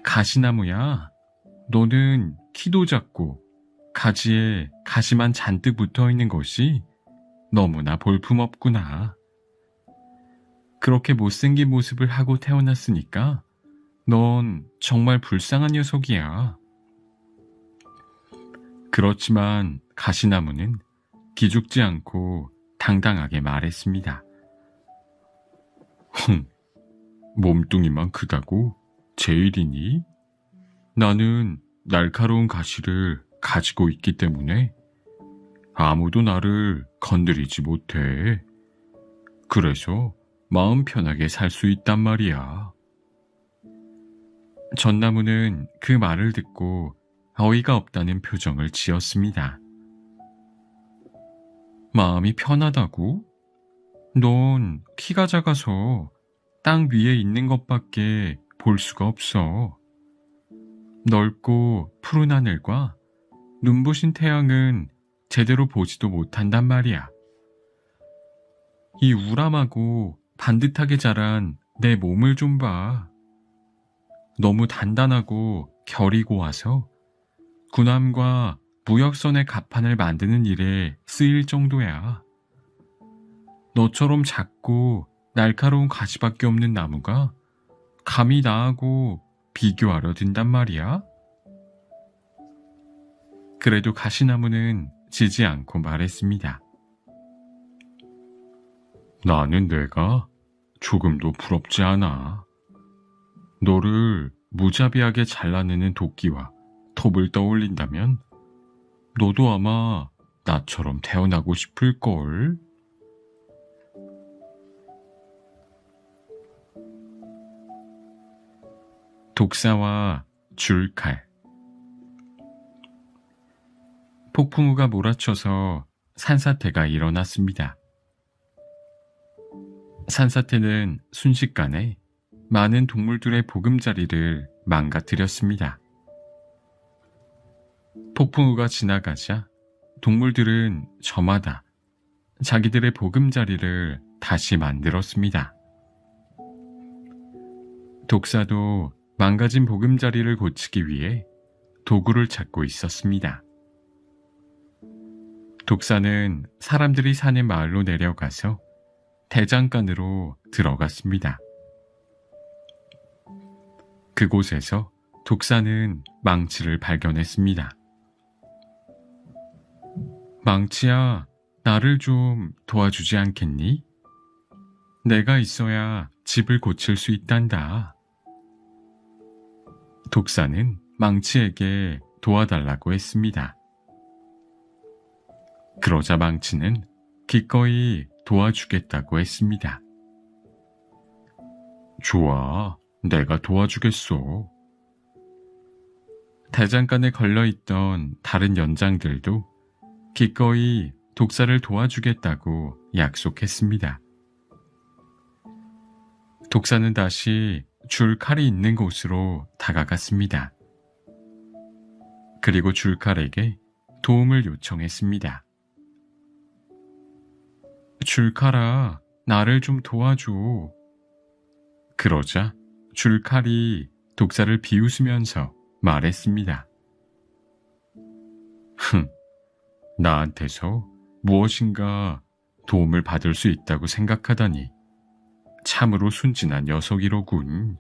가시나무야, 너는 키도 작고 가지에 가시만 잔뜩 붙어있는 것이 너무나 볼품없구나. 그렇게 못생긴 모습을 하고 태어났으니까 넌 정말 불쌍한 녀석이야. 그렇지만 가시나무는 기죽지 않고 당당하게 말했습니다. 몸뚱이만 크다고 제일이니? 나는 날카로운 가시를 가지고 있기 때문에 아무도 나를 건드리지 못해. 그래서 마음 편하게 살 수 있단 말이야. 전나무는 그 말을 듣고 어이가 없다는 표정을 지었습니다. 마음이 편하다고? 넌 키가 작아서 땅 위에 있는 것밖에 볼 수가 없어. 넓고 푸른 하늘과 눈부신 태양은 제대로 보지도 못한단 말이야. 이 우람하고 반듯하게 자란 내 몸을 좀 봐. 너무 단단하고 결이 고와서 군함과 무역선의 갑판을 만드는 일에 쓰일 정도야. 너처럼 작고 날카로운 가지밖에 없는 나무가 감히 나하고 비교하려 든단 말이야? 그래도 가시나무는 지지 않고 말했습니다. 나는 내가 조금도 부럽지 않아. 너를 무자비하게 잘라내는 도끼와 톱을 떠올린다면 너도 아마 나처럼 태어나고 싶을걸? 독사와 줄칼. 폭풍우가 몰아쳐서 산사태가 일어났습니다. 산사태는 순식간에 많은 동물들의 보금자리를 망가뜨렸습니다. 폭풍우가 지나가자 동물들은 저마다 자기들의 보금자리를 다시 만들었습니다. 독사도 망가진 보금자리를 고치기 위해 도구를 찾고 있었습니다. 독사는 사람들이 사는 마을로 내려가서 대장간으로 들어갔습니다. 그곳에서 독사는 망치를 발견했습니다. 망치야, 나를 좀 도와주지 않겠니? 내가 있어야 집을 고칠 수 있단다. 독사는 망치에게 도와달라고 했습니다. 그러자 망치는 기꺼이 도와주겠다고 했습니다. 좋아, 내가 도와주겠소. 대장간에 걸려있던 다른 연장들도 기꺼이 독사를 도와주겠다고 약속했습니다. 독사는 다시 줄칼이 있는 곳으로 다가갔습니다. 그리고 줄칼에게 도움을 요청했습니다. 줄칼아, 나를 좀 도와줘. 그러자 줄칼이 독사를 비웃으면서 말했습니다. 나한테서 무엇인가 도움을 받을 수 있다고 생각하다니 참으로 순진한 녀석이로군.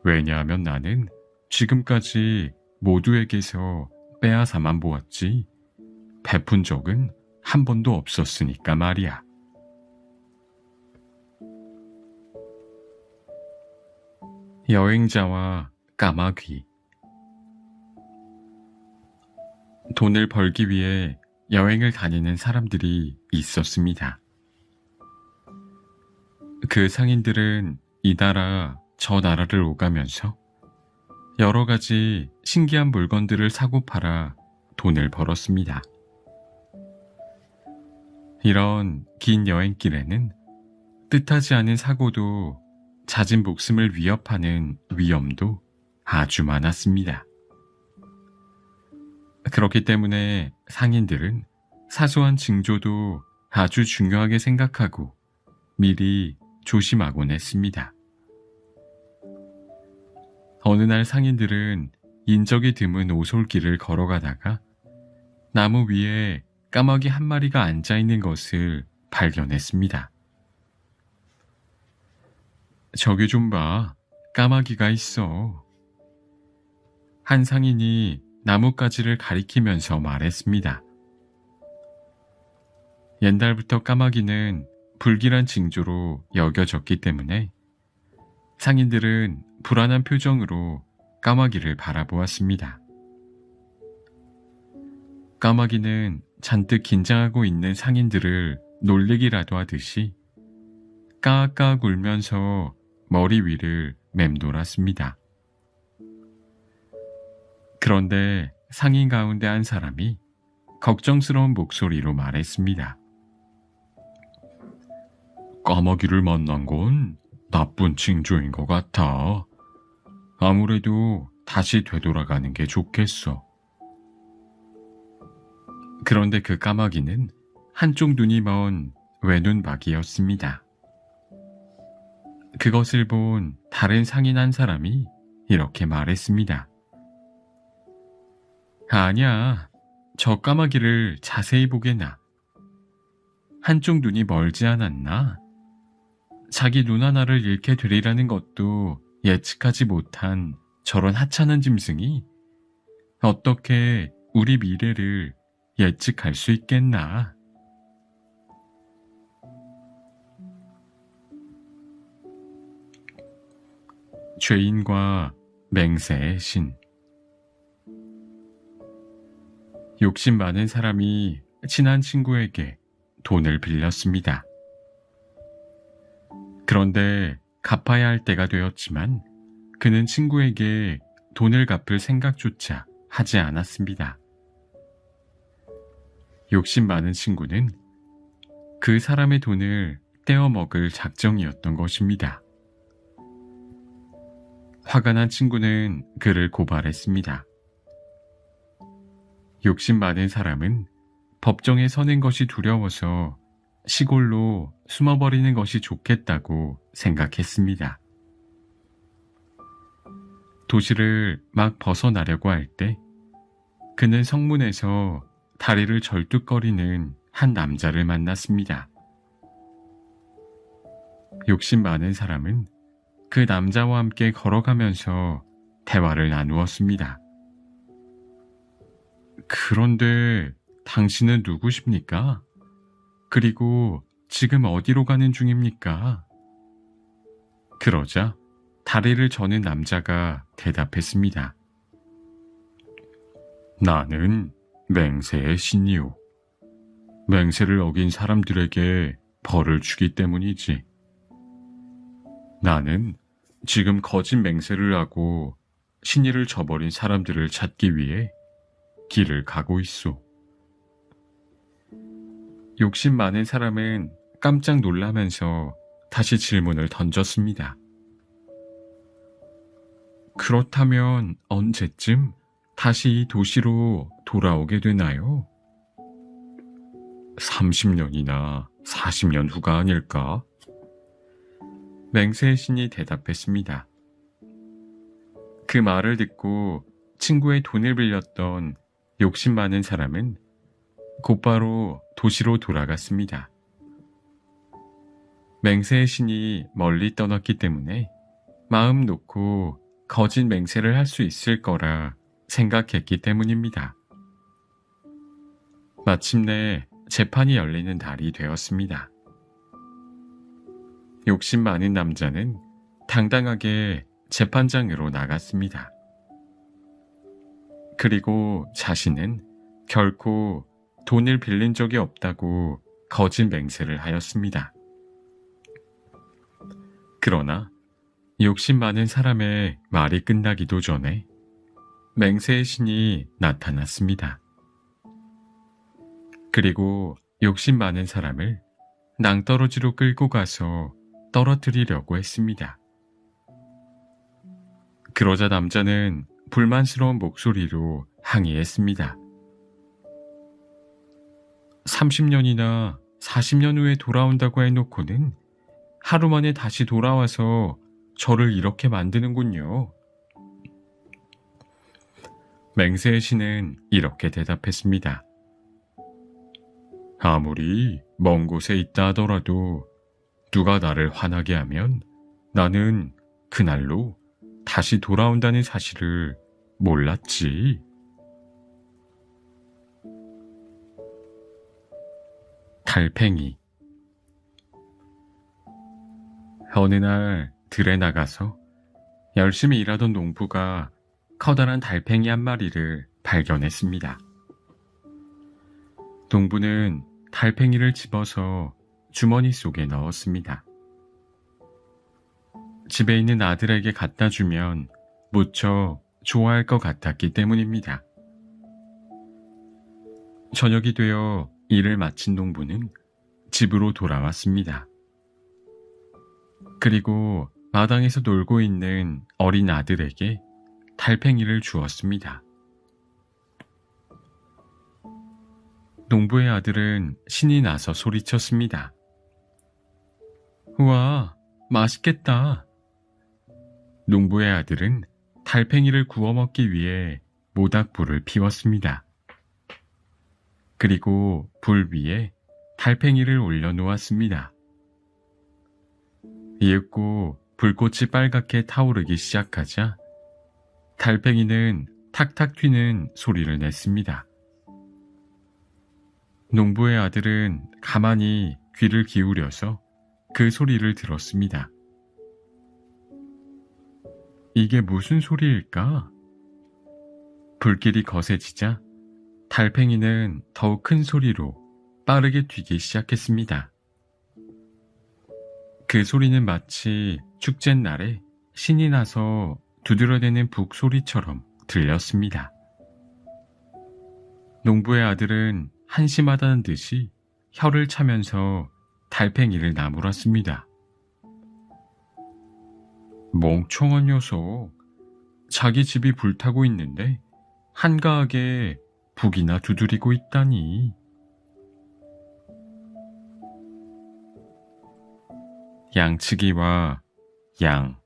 왜냐하면 나는 지금까지 모두에게서 빼앗아만 보았지 베푼 적은 한 번도 없었으니까 말이야. 여행자와 까마귀. 돈을 벌기 위해 여행을 다니는 사람들이 있었습니다. 그 상인들은 이 나라 저 나라를 오가면서 여러 가지 신기한 물건들을 사고 팔아 돈을 벌었습니다. 이런 긴 여행길에는 뜻하지 않은 사고도 잦은 목숨을 위협하는 위험도 아주 많았습니다. 그렇기 때문에 상인들은 사소한 징조도 아주 중요하게 생각하고 미리 조심하곤 했습니다. 어느 날 상인들은 인적이 드문 오솔길을 걸어가다가 나무 위에 까마귀 한 마리가 앉아있는 것을 발견했습니다. 저기 좀 봐, 까마귀가 있어. 한 상인이 나뭇가지를 가리키면서 말했습니다. 옛날부터 까마귀는 불길한 징조로 여겨졌기 때문에 상인들은 불안한 표정으로 까마귀를 바라보았습니다. 까마귀는 잔뜩 긴장하고 있는 상인들을 놀리기라도 하듯이 까악까악 울면서 머리 위를 맴돌았습니다. 그런데 상인 가운데 한 사람이 걱정스러운 목소리로 말했습니다. 까마귀를 만난 건 나쁜 징조인 것 같아. 아무래도 다시 되돌아가는 게 좋겠어. 그런데 그 까마귀는 한쪽 눈이 먼 외눈박이였습니다. 그것을 본 다른 상인 한 사람이 이렇게 말했습니다. 아니야, 저 까마귀를 자세히 보게나. 한쪽 눈이 멀지 않았나? 자기 눈 하나를 잃게 되리라는 것도 예측하지 못한 저런 하찮은 짐승이 어떻게 우리 미래를 예측할 수 있겠나? 죄인과 맹세의 신. 욕심 많은 사람이 친한 친구에게 돈을 빌렸습니다. 그런데 갚아야 할 때가 되었지만 그는 친구에게 돈을 갚을 생각조차 하지 않았습니다. 욕심 많은 친구는 그 사람의 돈을 떼어먹을 작정이었던 것입니다. 화가 난 친구는 그를 고발했습니다. 욕심 많은 사람은 법정에 서는 것이 두려워서 시골로 숨어버리는 것이 좋겠다고 생각했습니다. 도시를 막 벗어나려고 할 때 그는 성문에서 다리를 절뚝거리는 한 남자를 만났습니다. 욕심 많은 사람은 그 남자와 함께 걸어가면서 대화를 나누었습니다. 그런데 당신은 누구십니까? 그리고 지금 어디로 가는 중입니까? 그러자 다리를 저는 남자가 대답했습니다. 나는 맹세의 신이오. 맹세를 어긴 사람들에게 벌을 주기 때문이지. 나는 지금 거짓 맹세를 하고 신의를 저버린 사람들을 찾기 위해 길을 가고 있소. 욕심 많은 사람은 깜짝 놀라면서 다시 질문을 던졌습니다. 그렇다면 언제쯤 다시 이 도시로 돌아오게 되나요? 30년이나 40년 후가 아닐까? 맹세의 신이 대답했습니다. 그 말을 듣고 친구의 돈을 빌렸던 욕심 많은 사람은 곧바로 도시로 돌아갔습니다. 맹세의 신이 멀리 떠났기 때문에 마음 놓고 거짓 맹세를 할 수 있을 거라 생각했기 때문입니다. 마침내 재판이 열리는 날이 되었습니다. 욕심 많은 남자는 당당하게 재판장으로 나갔습니다. 그리고 자신은 결코 돈을 빌린 적이 없다고 거짓 맹세를 하였습니다. 그러나 욕심 많은 사람의 말이 끝나기도 전에 맹세의 신이 나타났습니다. 그리고 욕심 많은 사람을 낭떠러지로 끌고 가서 떨어뜨리려고 했습니다. 그러자 남자는 불만스러운 목소리로 항의했습니다. 30년이나 40년 후에 돌아온다고 해놓고는 하루 만에 다시 돌아와서 저를 이렇게 만드는군요. 맹세의 신은 이렇게 대답했습니다. 아무리 먼 곳에 있다 하더라도 누가 나를 화나게 하면 나는 그날로 다시 돌아온다는 사실을 몰랐지. 달팽이. 어느 날 들에 나가서 열심히 일하던 농부가 커다란 달팽이 한 마리를 발견했습니다. 농부는 달팽이를 집어서 주머니 속에 넣었습니다. 집에 있는 아들에게 갖다 주면 무척 좋아할 것 같았기 때문입니다. 저녁이 되어 일을 마친 농부는 집으로 돌아왔습니다. 그리고 마당에서 놀고 있는 어린 아들에게 달팽이를 주었습니다. 농부의 아들은 신이 나서 소리쳤습니다. 우와, 맛있겠다. 농부의 아들은 달팽이를 구워 먹기 위해 모닥불을 피웠습니다. 그리고 불 위에 달팽이를 올려놓았습니다. 이윽고 불꽃이 빨갛게 타오르기 시작하자 달팽이는 탁탁 튀는 소리를 냈습니다. 농부의 아들은 가만히 귀를 기울여서 그 소리를 들었습니다. 이게 무슨 소리일까? 불길이 거세지자 달팽이는 더욱 큰 소리로 빠르게 튀기 시작했습니다. 그 소리는 마치 축제날에 신이 나서 두드러대는 북소리처럼 들렸습니다. 농부의 아들은 한심하다는 듯이 혀를 차면서 달팽이를 나무랐습니다. 멍청한 녀석, 자기 집이 불타고 있는데 한가하게 북이나 두드리고 있다니. 양치기와 양.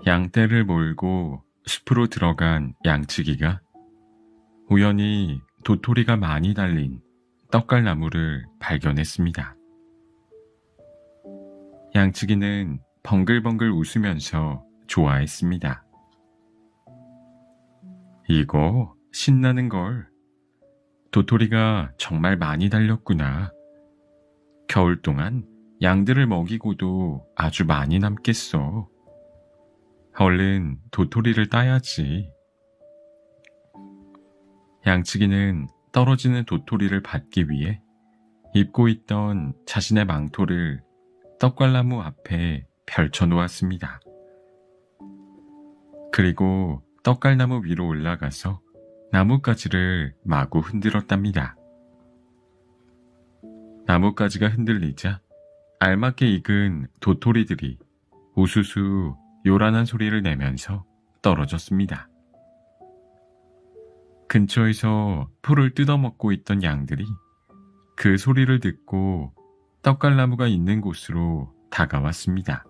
양떼를 몰고 숲으로 들어간 양치기가 우연히 도토리가 많이 달린 떡갈나무를 발견했습니다. 양치기는 벙글벙글 웃으면서 좋아했습니다. 이거 신나는걸. 도토리가 정말 많이 달렸구나. 겨울 동안 양들을 먹이고도 아주 많이 남겠어. 얼른 도토리를 따야지. 양치기는 떨어지는 도토리를 받기 위해 입고 있던 자신의 망토를 떡갈나무 앞에 펼쳐 놓았습니다. 그리고 떡갈나무 위로 올라가서 나뭇가지를 마구 흔들었답니다. 나뭇가지가 흔들리자 알맞게 익은 도토리들이 우수수 요란한 소리를 내면서 떨어졌습니다. 근처에서 풀을 뜯어먹고 있던 양들이 그 소리를 듣고 떡갈나무가 있는 곳으로 다가왔습니다.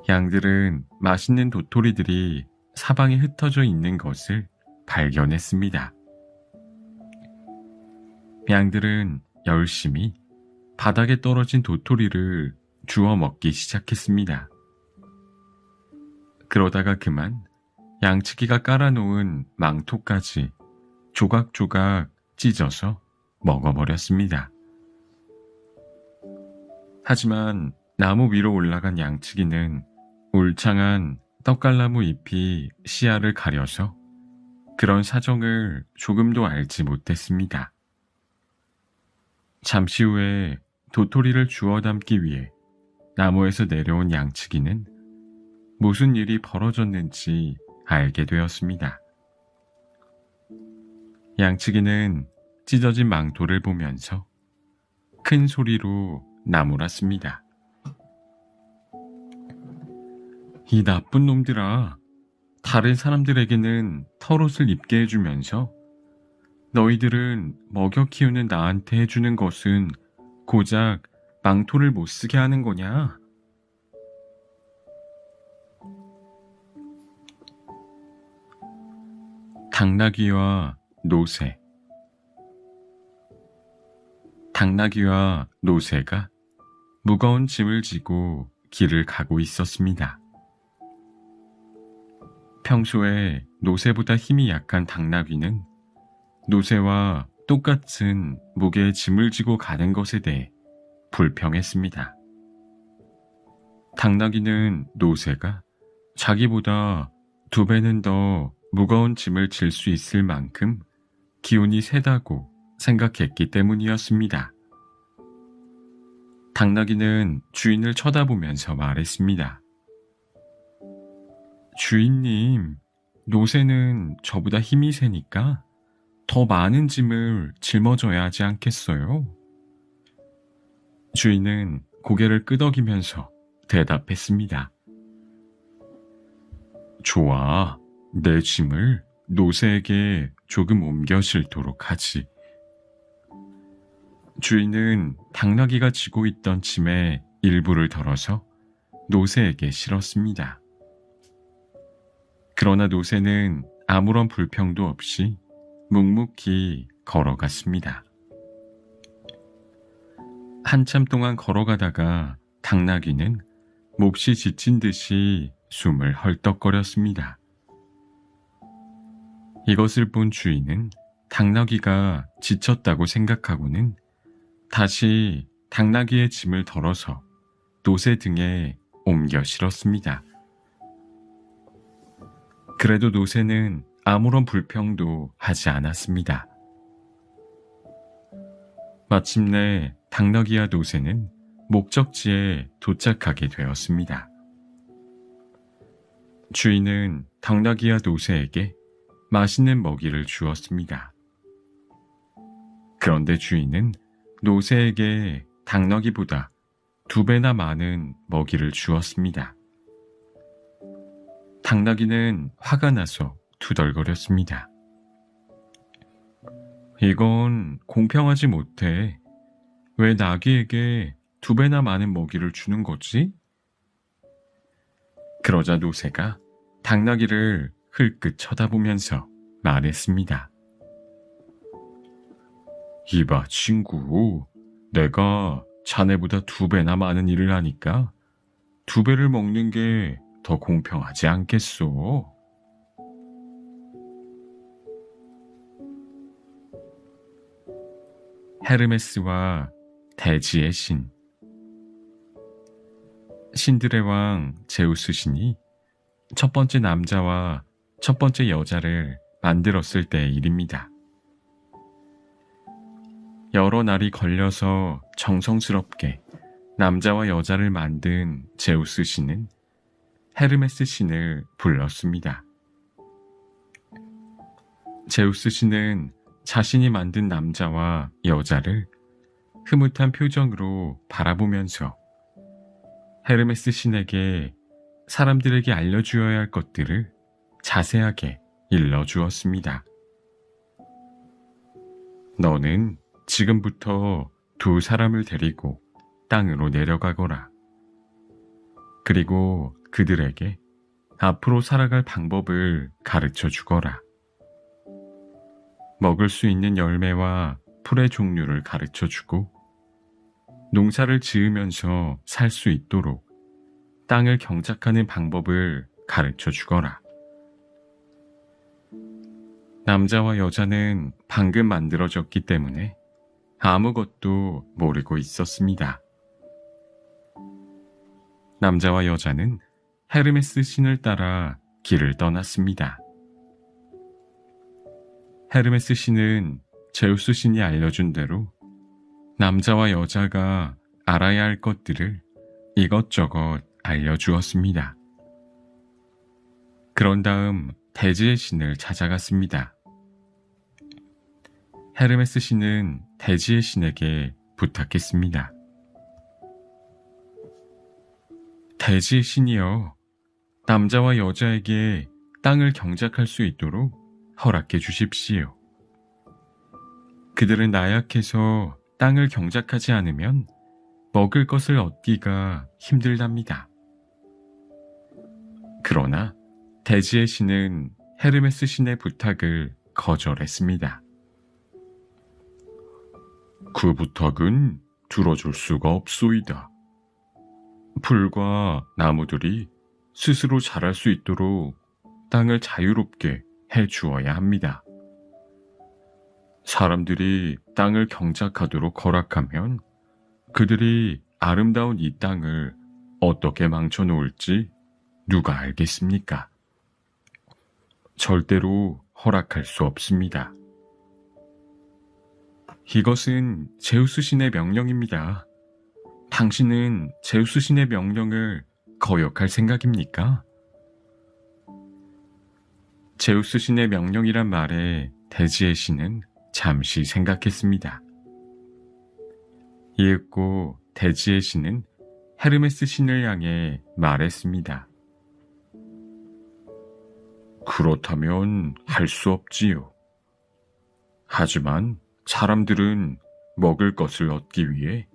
양들은 맛있는 도토리들이 사방에 흩어져 있는 것을 발견했습니다. 양들은 열심히 바닥에 떨어진 도토리를 주워 먹기 시작했습니다. 그러다가 그만 양치기가 깔아놓은 망토까지 조각조각 찢어서 먹어버렸습니다. 하지만 나무 위로 올라간 양치기는 울창한 떡갈나무 잎이 시야를 가려서 그런 사정을 조금도 알지 못했습니다. 잠시 후에 도토리를 주워 담기 위해 나무에서 내려온 양치기는 무슨 일이 벌어졌는지 알게 되었습니다. 양치기는 찢어진 망토를 보면서 큰 소리로 나무랐습니다. 이 나쁜 놈들아, 다른 사람들에게는 털옷을 입게 해주면서 너희들은 먹여 키우는 나한테 해주는 것은 고작 망토를 못 쓰게 하는 거냐? 당나귀와 노새. 당나귀와 노새가 무거운 짐을 지고 길을 가고 있었습니다. 평소에 노새보다 힘이 약한 당나귀는 노새와 똑같은 무게의 짐을 지고 가는 것에 대해 불평했습니다. 당나귀는 노새가 자기보다 2배는 더 무거운 짐을 질 수 있을 만큼 기운이 세다고 생각했기 때문이었습니다. 당나귀는 주인을 쳐다보면서 말했습니다. 주인님, 노새는 저보다 힘이 세니까 더 많은 짐을 짊어져야 하지 않겠어요? 주인은 고개를 끄덕이면서 대답했습니다. 좋아, 내 짐을 노새에게 조금 옮겨 실도록 하지. 주인은 당나귀가 지고 있던 짐의 일부를 덜어서 노새에게 실었습니다. 그러나 노새는 아무런 불평도 없이 묵묵히 걸어갔습니다. 한참 동안 걸어가다가 당나귀는 몹시 지친 듯이 숨을 헐떡거렸습니다. 이것을 본 주인은 당나귀가 지쳤다고 생각하고는 다시 당나귀의 짐을 덜어서 노새 등에 옮겨 실었습니다. 그래도 노새는 아무런 불평도 하지 않았습니다. 마침내 당나귀와 노새는 목적지에 도착하게 되었습니다. 주인은 당나귀와 노새에게 맛있는 먹이를 주었습니다. 그런데 주인은 노새에게 당나귀보다 2배나 많은 먹이를 주었습니다. 당나귀는 화가 나서 투덜거렸습니다. 이건 공평하지 못해. 왜 나귀에게 2배나 많은 먹이를 주는 거지? 그러자 노새가 당나귀를 흘끗 쳐다보면서 말했습니다. 이봐 친구, 내가 자네보다 2배나 많은 일을 하니까 2배를 먹는 게 더 공평하지 않겠소? 헤르메스와 대지의 신. 신들의 왕 제우스 신이 첫 번째 남자와 첫 번째 여자를 만들었을 때의 일입니다. 여러 날이 걸려서 정성스럽게 남자와 여자를 만든 제우스 신은 헤르메스 신을 불렀습니다. 제우스 신은 자신이 만든 남자와 여자를 흐뭇한 표정으로 바라보면서 헤르메스 신에게 사람들에게 알려주어야 할 것들을 자세하게 일러주었습니다. 너는 지금부터 2 사람을 데리고 땅으로 내려가거라. 그리고 그들에게 앞으로 살아갈 방법을 가르쳐 주거라. 먹을 수 있는 열매와 풀의 종류를 가르쳐 주고 농사를 지으면서 살 수 있도록 땅을 경작하는 방법을 가르쳐 주거라. 남자와 여자는 방금 만들어졌기 때문에 아무것도 모르고 있었습니다. 남자와 여자는 헤르메스 신을 따라 길을 떠났습니다. 헤르메스 신은 제우스 신이 알려준 대로 남자와 여자가 알아야 할 것들을 이것저것 알려주었습니다. 그런 다음 대지의 신을 찾아갔습니다. 헤르메스 신은 대지의 신에게 부탁했습니다. 대지의 신이여, 남자와 여자에게 땅을 경작할 수 있도록 허락해 주십시오. 그들은 나약해서 땅을 경작하지 않으면 먹을 것을 얻기가 힘들답니다. 그러나 대지의 신은 헤르메스 신의 부탁을 거절했습니다. 그 부탁은 들어줄 수가 없소이다. 풀과 나무들이 스스로 자랄 수 있도록 땅을 자유롭게 해 주어야 합니다. 사람들이 땅을 경작하도록 허락하면 그들이 아름다운 이 땅을 어떻게 망쳐놓을지 누가 알겠습니까? 절대로 허락할 수 없습니다. 이것은 제우스 신의 명령입니다. 당신은 제우스 신의 명령을 거역할 생각입니까? 제우스 신의 명령이란 말에 대지의 신은 잠시 생각했습니다. 이윽고 대지의 신은 헤르메스 신을 향해 말했습니다. 그렇다면 할 수 없지요. 하지만 사람들은 먹을 것을 얻기 위해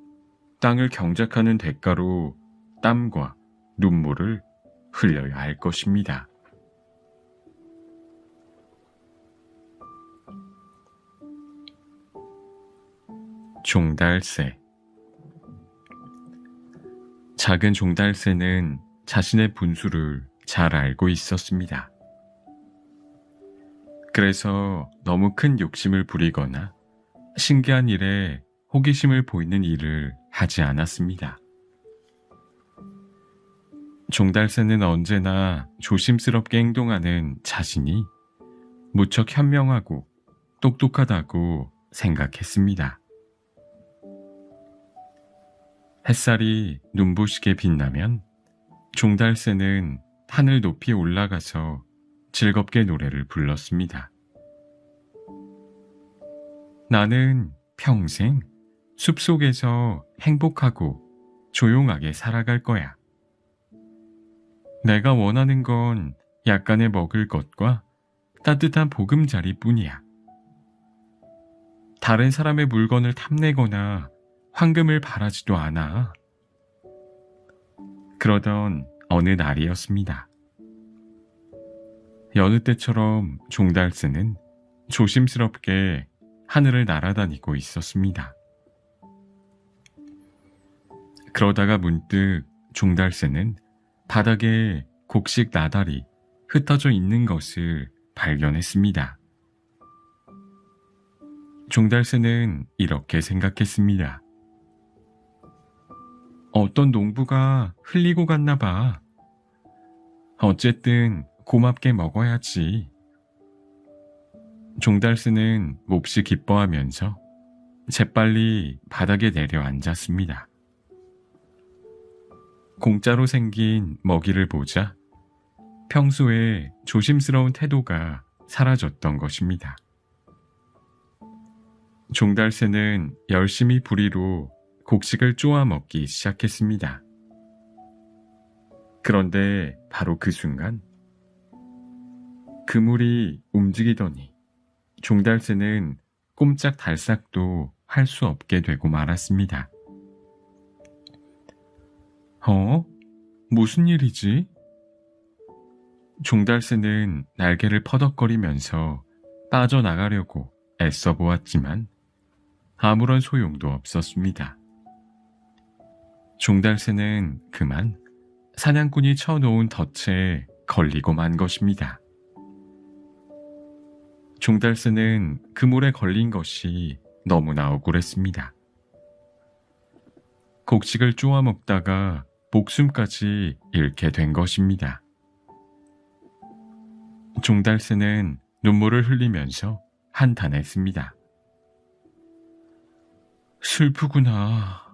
땅을 경작하는 대가로 땀과 눈물을 흘려야 할 것입니다. 종달새. 작은 종달새는 자신의 분수를 잘 알고 있었습니다. 그래서 너무 큰 욕심을 부리거나 신기한 일에 호기심을 보이는 일을 하지 않았습니다. 종달새는 언제나 조심스럽게 행동하는 자신이 무척 현명하고 똑똑하다고 생각했습니다. 햇살이 눈부시게 빛나면 종달새는 하늘 높이 올라가서 즐겁게 노래를 불렀습니다. 나는 평생 숲속에서 행복하고 조용하게 살아갈 거야. 내가 원하는 건 약간의 먹을 것과 따뜻한 보금자리뿐이야. 다른 사람의 물건을 탐내거나 황금을 바라지도 않아. 그러던 어느 날이었습니다. 여느 때처럼 종달새는 조심스럽게 하늘을 날아다니고 있었습니다. 그러다가 문득 종달새는 바닥에 곡식 나달이 흩어져 있는 것을 발견했습니다. 종달새는 이렇게 생각했습니다. 어떤 농부가 흘리고 갔나 봐. 어쨌든 고맙게 먹어야지. 종달새는 몹시 기뻐하면서 재빨리 바닥에 내려앉았습니다. 공짜로 생긴 먹이를 보자 평소에 조심스러운 태도가 사라졌던 것입니다. 종달새는 열심히 부리로 곡식을 쪼아 먹기 시작했습니다. 그런데 바로 그 순간 그물이 움직이더니 종달새는 꼼짝달싹도 할 수 없게 되고 말았습니다. 무슨 일이지? 종달새는 날개를 퍼덕거리면서 빠져나가려고 애써 보았지만 아무런 소용도 없었습니다. 종달새는 그만 사냥꾼이 쳐놓은 덫에 걸리고 만 것입니다. 종달새는 그물에 걸린 것이 너무나 억울했습니다. 곡식을 쪼아 먹다가 목숨까지 잃게 된 것입니다. 종달새는 눈물을 흘리면서 한탄했습니다. 슬프구나.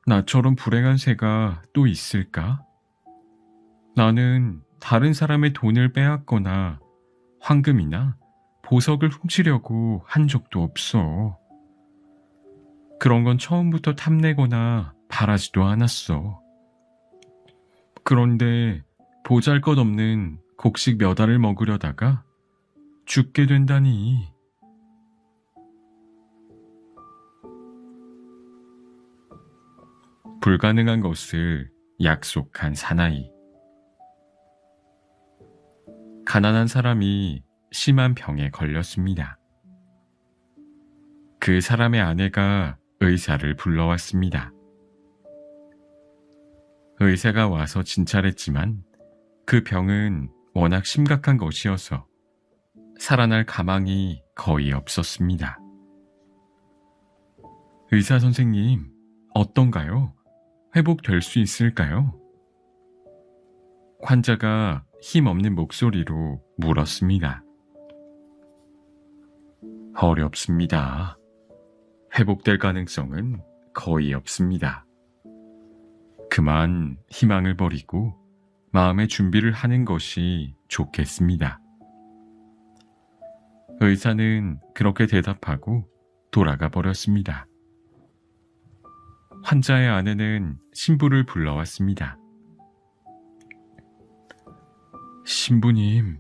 나처럼 불행한 새가 또 있을까? 나는 다른 사람의 돈을 빼앗거나 황금이나 보석을 훔치려고 한 적도 없어. 그런 건 처음부터 탐내거나 바라지도 않았어. 그런데 보잘것없는 곡식 몇 알을 먹으려다가 죽게 된다니. 불가능한 것을 약속한 사나이. 가난한 사람이 심한 병에 걸렸습니다. 그 사람의 아내가 의사를 불러왔습니다. 의사가 와서 진찰했지만 그 병은 워낙 심각한 것이어서 살아날 가망이 거의 없었습니다. 의사 선생님, 어떤가요? 회복될 수 있을까요? 환자가 힘없는 목소리로 물었습니다. 어렵습니다. 회복될 가능성은 거의 없습니다. 그만 희망을 버리고 마음의 준비를 하는 것이 좋겠습니다. 의사는 그렇게 대답하고 돌아가 버렸습니다. 환자의 아내는 신부를 불러왔습니다. 신부님,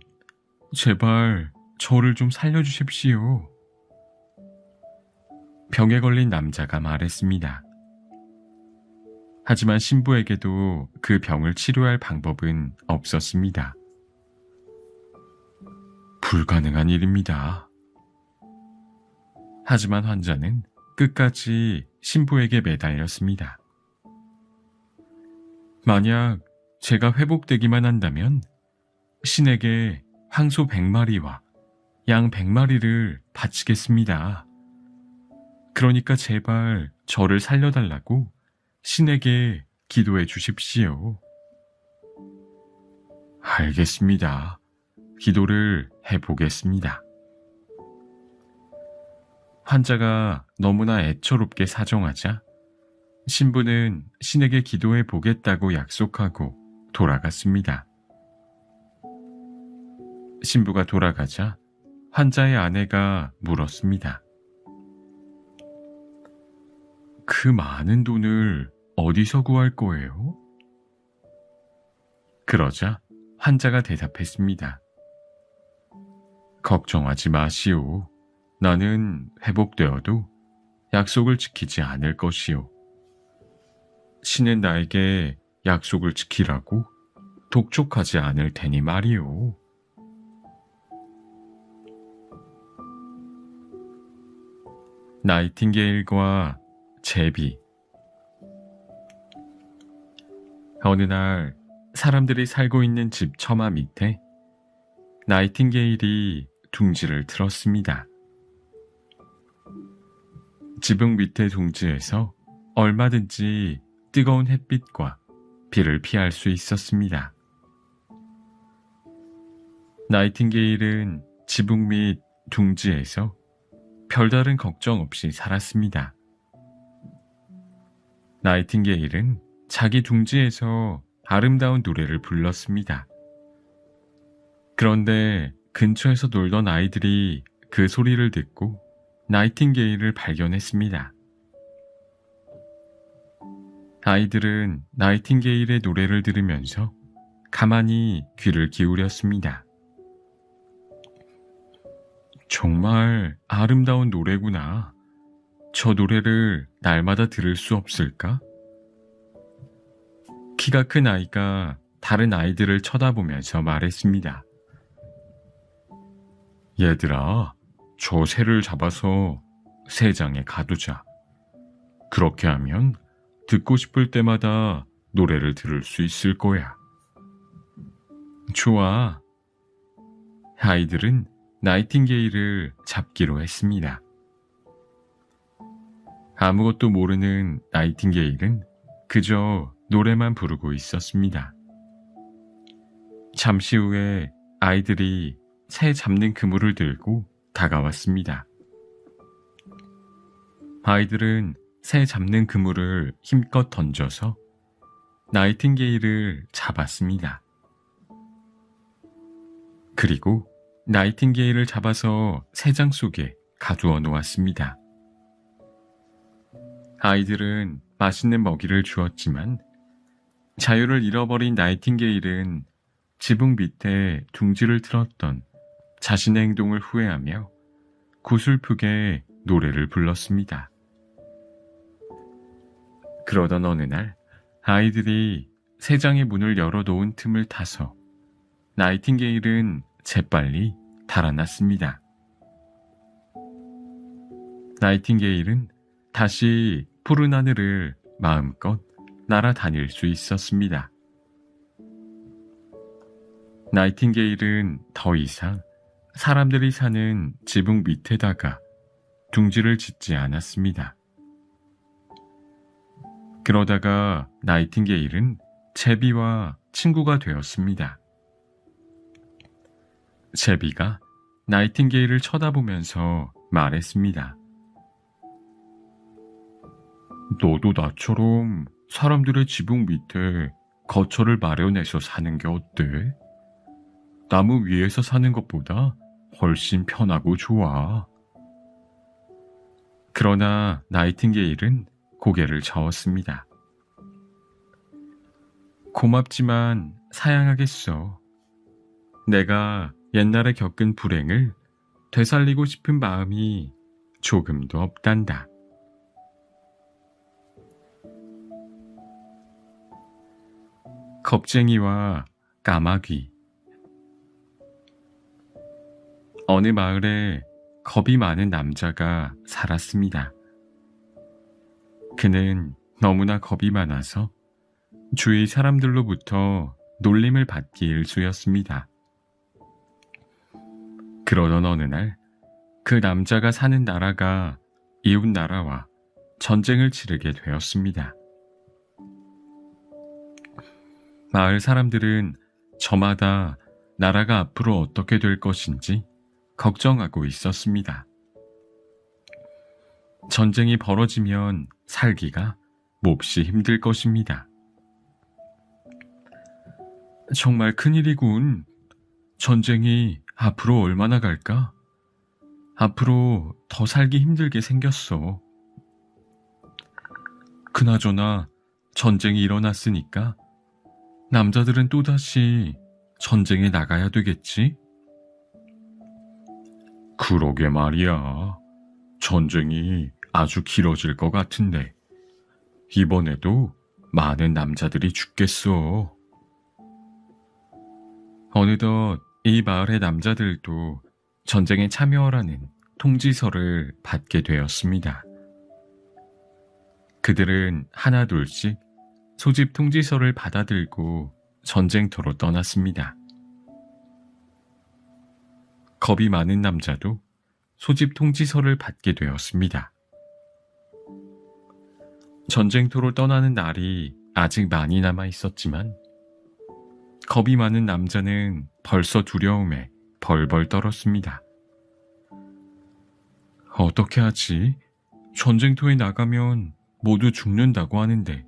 제발 저를 좀 살려주십시오. 병에 걸린 남자가 말했습니다. 하지만 신부에게도 그 병을 치료할 방법은 없었습니다. 불가능한 일입니다. 하지만 환자는 끝까지 신부에게 매달렸습니다. 만약 제가 회복되기만 한다면 신에게 황소 100마리와 양 100마리를 바치겠습니다. 그러니까 제발 저를 살려달라고 신에게 기도해 주십시오. 알겠습니다. 기도를 해보겠습니다. 환자가 너무나 애처롭게 사정하자 신부는 신에게 기도해 보겠다고 약속하고 돌아갔습니다. 신부가 돌아가자 환자의 아내가 물었습니다. 그 많은 돈을 어디서 구할 거예요? 그러자 환자가 대답했습니다. 걱정하지 마시오. 나는 회복되어도 약속을 지키지 않을 것이오. 신은 나에게 약속을 지키라고 독촉하지 않을 테니 말이오. 나이팅게일과 제비. 어느 날 사람들이 살고 있는 집 처마 밑에 나이팅게일이 둥지를 틀었습니다. 지붕 밑의 둥지에서 얼마든지 뜨거운 햇빛과 비를 피할 수 있었습니다. 나이팅게일은 지붕 밑 둥지에서 별다른 걱정 없이 살았습니다. 나이팅게일은 자기 둥지에서 아름다운 노래를 불렀습니다. 그런데 근처에서 놀던 아이들이 그 소리를 듣고 나이팅게일을 발견했습니다. 아이들은 나이팅게일의 노래를 들으면서 가만히 귀를 기울였습니다. 정말 아름다운 노래구나. 저 노래를 날마다 들을 수 없을까? 키가 큰 아이가 다른 아이들을 쳐다보면서 말했습니다. 얘들아, 저 새를 잡아서 새장에 가두자. 그렇게 하면 듣고 싶을 때마다 노래를 들을 수 있을 거야. 좋아. 아이들은 나이팅게일을 잡기로 했습니다. 아무것도 모르는 나이팅게일은 그저 노래만 부르고 있었습니다. 잠시 후에 아이들이 새 잡는 그물을 들고 다가왔습니다. 아이들은 새 잡는 그물을 힘껏 던져서 나이팅게일을 잡았습니다. 그리고 나이팅게일을 잡아서 새장 속에 가두어 놓았습니다. 아이들은 맛있는 먹이를 주었지만 자유를 잃어버린 나이팅게일은 지붕 밑에 둥지를 틀었던 자신의 행동을 후회하며 구슬프게 노래를 불렀습니다. 그러던 어느 날 아이들이 새장의 문을 열어놓은 틈을 타서 나이팅게일은 재빨리 달아났습니다. 나이팅게일은 다시 푸른 하늘을 마음껏 날아다닐 수 있었습니다. 나이팅게일은 더 이상 사람들이 사는 지붕 밑에다가 둥지를 짓지 않았습니다. 그러다가 나이팅게일은 제비와 친구가 되었습니다. 제비가 나이팅게일을 쳐다보면서 말했습니다. 너도 나처럼 사람들의 지붕 밑에 거처를 마련해서 사는 게 어때? 나무 위에서 사는 것보다 훨씬 편하고 좋아. 그러나 나이팅게일은 고개를 저었습니다. 고맙지만 사양하겠어. 내가 옛날에 겪은 불행을 되살리고 싶은 마음이 조금도 없단다. 겁쟁이와 까마귀. 어느 마을에 겁이 많은 남자가 살았습니다. 그는 너무나 겁이 많아서 주위 사람들로부터 놀림을 받기 일쑤였습니다. 그러던 어느 날 그 남자가 사는 나라가 이웃 나라와 전쟁을 치르게 되었습니다. 마을 사람들은 저마다 나라가 앞으로 어떻게 될 것인지 걱정하고 있었습니다. 전쟁이 벌어지면 살기가 몹시 힘들 것입니다. 정말 큰일이군. 전쟁이 앞으로 얼마나 갈까? 앞으로 더 살기 힘들게 생겼어. 그나저나 전쟁이 일어났으니까 남자들은 또다시 전쟁에 나가야 되겠지? 그러게 말이야. 전쟁이 아주 길어질 것 같은데 이번에도 많은 남자들이 죽겠어. 어느덧 이 마을의 남자들도 전쟁에 참여하라는 통지서를 받게 되었습니다. 그들은 하나둘씩 소집 통지서를 받아들고 전쟁터로 떠났습니다. 겁이 많은 남자도 소집 통지서를 받게 되었습니다. 전쟁터로 떠나는 날이 아직 많이 남아 있었지만 겁이 많은 남자는 벌써 두려움에 벌벌 떨었습니다. 어떻게 하지? 전쟁터에 나가면 모두 죽는다고 하는데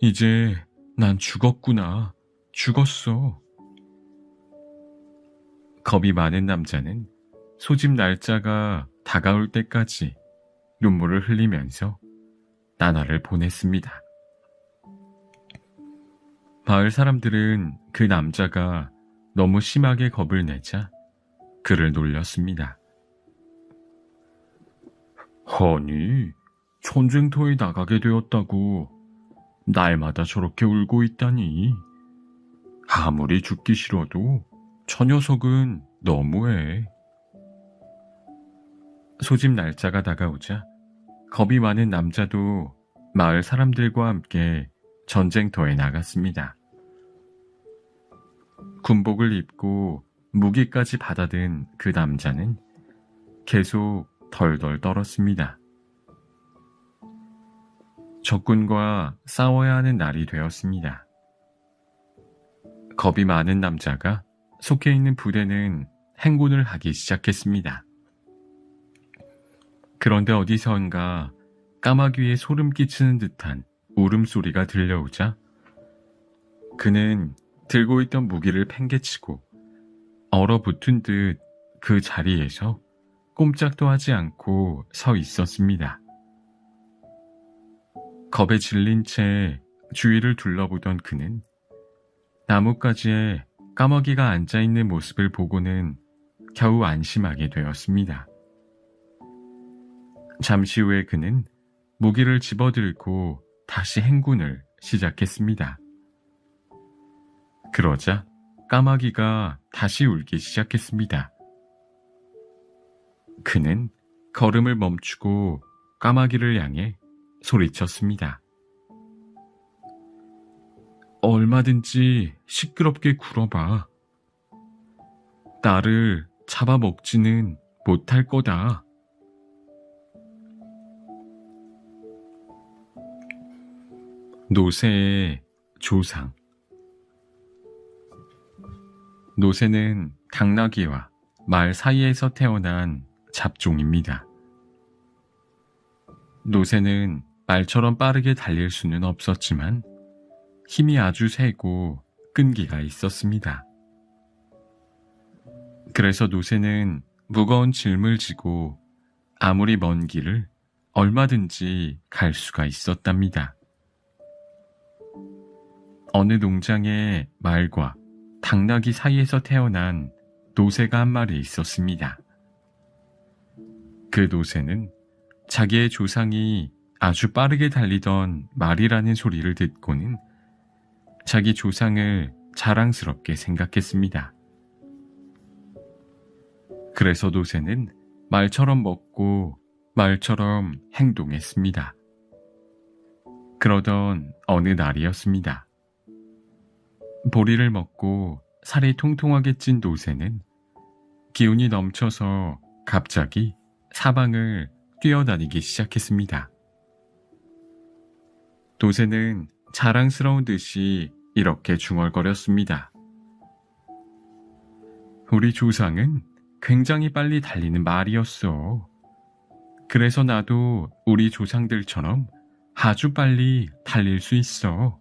이제 난 죽었구나. 죽었어. 겁이 많은 남자는 소집 날짜가 다가올 때까지 눈물을 흘리면서 나날을 보냈습니다. 마을 사람들은 그 남자가 너무 심하게 겁을 내자 그를 놀렸습니다. 아니, 전쟁터에 나가게 되었다고 날마다 저렇게 울고 있다니. 아무리 죽기 싫어도 저 녀석은 너무해. 소집 날짜가 다가오자 겁이 많은 남자도 마을 사람들과 함께 전쟁터에 나갔습니다. 군복을 입고 무기까지 받아든 그 남자는 계속 덜덜 떨었습니다. 적군과 싸워야 하는 날이 되었습니다. 겁이 많은 남자가 속해 있는 부대는 행군을 하기 시작했습니다. 그런데 어디선가 까마귀에 소름 끼치는 듯한 울음소리가 들려오자 그는 들고 있던 무기를 팽개치고 얼어붙은 듯 그 자리에서 꼼짝도 하지 않고 서 있었습니다. 겁에 질린 채 주위를 둘러보던 그는 나뭇가지에 까마귀가 앉아있는 모습을 보고는 겨우 안심하게 되었습니다. 잠시 후에 그는 무기를 집어들고 다시 행군을 시작했습니다. 그러자 까마귀가 다시 울기 시작했습니다. 그는 걸음을 멈추고 까마귀를 향해 소리쳤습니다. 얼마든지 시끄럽게 굴어봐. 나를 잡아먹지는 못할 거다. 노새의 조상. 노새는 당나귀와 말 사이에서 태어난 잡종입니다. 노새는 말처럼 빠르게 달릴 수는 없었지만 힘이 아주 세고 끈기가 있었습니다. 그래서 노새는 무거운 짐을 지고 아무리 먼 길을 얼마든지 갈 수가 있었답니다. 어느 농장에 말과 당나귀 사이에서 태어난 노새가 한 마리 있었습니다. 그 노새는 자기의 조상이 아주 빠르게 달리던 말이라는 소리를 듣고는 자기 조상을 자랑스럽게 생각했습니다. 그래서 노새는 말처럼 먹고 말처럼 행동했습니다. 그러던 어느 날이었습니다. 보리를 먹고 살이 통통하게 찐 노새는 기운이 넘쳐서 갑자기 사방을 뛰어다니기 시작했습니다. 노새는 자랑스러운 듯이 이렇게 중얼거렸습니다. 우리 조상은 굉장히 빨리 달리는 말이었어. 그래서 나도 우리 조상들처럼 아주 빨리 달릴 수 있어.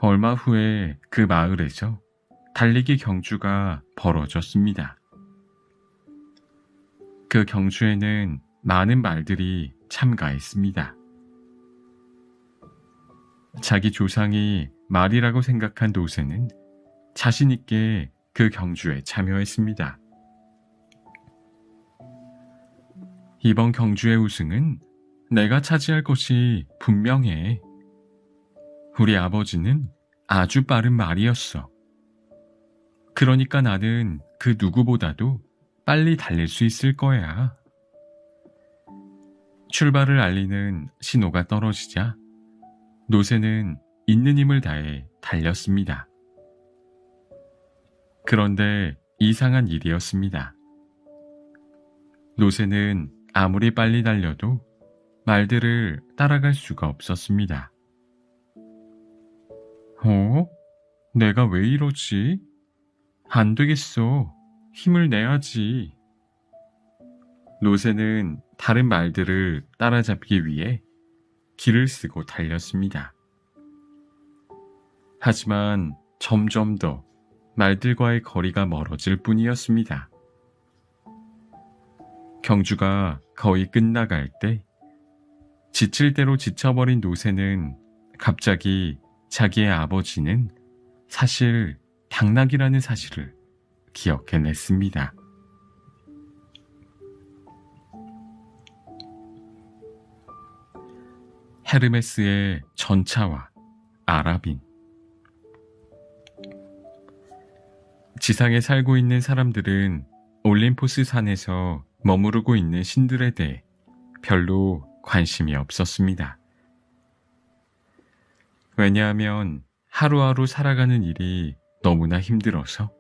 얼마 후에 그 마을에서 달리기 경주가 벌어졌습니다. 그 경주에는 많은 말들이 참가했습니다. 자기 조상이 말이라고 생각한 노새는 자신 있게 그 경주에 참여했습니다. 이번 경주의 우승은 내가 차지할 것이 분명해. 우리 아버지는 아주 빠른 말이었어. 그러니까 나는 그 누구보다도 빨리 달릴 수 있을 거야. 출발을 알리는 신호가 떨어지자 노새는 있는 힘을 다해 달렸습니다. 그런데 이상한 일이었습니다. 노새는 아무리 빨리 달려도 말들을 따라갈 수가 없었습니다. 내가 왜 이러지? 안 되겠어. 힘을 내야지. 노새는 다른 말들을 따라잡기 위해 길을 쓰고 달렸습니다. 하지만 점점 더 말들과의 거리가 멀어질 뿐이었습니다. 경주가 거의 끝나갈 때 지칠 대로 지쳐버린 노새는 갑자기 자기의 아버지는 사실 당나귀라는 사실을 기억해냈습니다. 헤르메스의 전차와 아라빈. 지상에 살고 있는 사람들은 올림포스 산에서 머무르고 있는 신들에 대해 별로 관심이 없었습니다. 왜냐하면 하루하루 살아가는 일이 너무나 힘들어서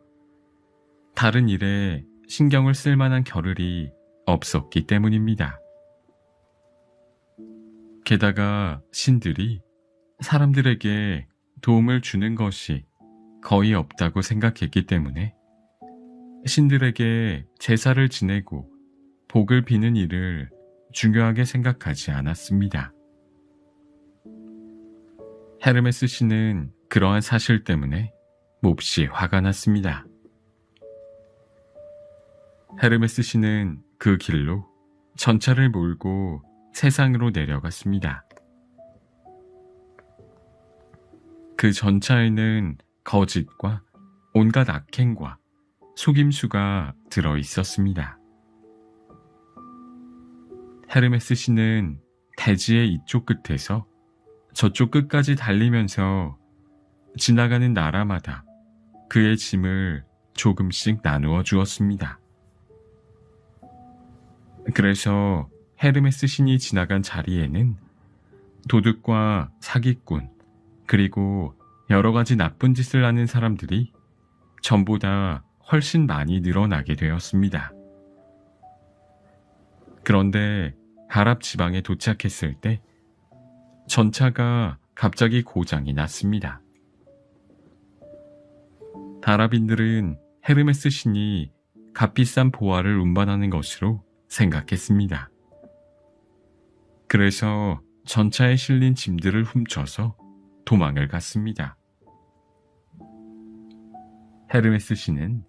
다른 일에 신경을 쓸 만한 겨를이 없었기 때문입니다. 게다가 신들이 사람들에게 도움을 주는 것이 거의 없다고 생각했기 때문에 신들에게 제사를 지내고 복을 비는 일을 중요하게 생각하지 않았습니다. 헤르메스 신은 그러한 사실 때문에 몹시 화가 났습니다. 헤르메스 신은 그 길로 전차를 몰고 세상으로 내려갔습니다. 그 전차에는 거짓과 온갖 악행과 속임수가 들어 있었습니다. 헤르메스 신은 대지의 이쪽 끝에서 저쪽 끝까지 달리면서 지나가는 나라마다 그의 짐을 조금씩 나누어 주었습니다. 그래서 헤르메스 신이 지나간 자리에는 도둑과 사기꾼, 그리고 여러 가지 나쁜 짓을 하는 사람들이 전보다 훨씬 많이 늘어나게 되었습니다. 그런데 아랍 지방에 도착했을 때 전차가 갑자기 고장이 났습니다. 아랍인들은 헤르메스 신이 값비싼 보화를 운반하는 것으로 생각했습니다. 그래서 전차에 실린 짐들을 훔쳐서 도망을 갔습니다. 헤르메스 신은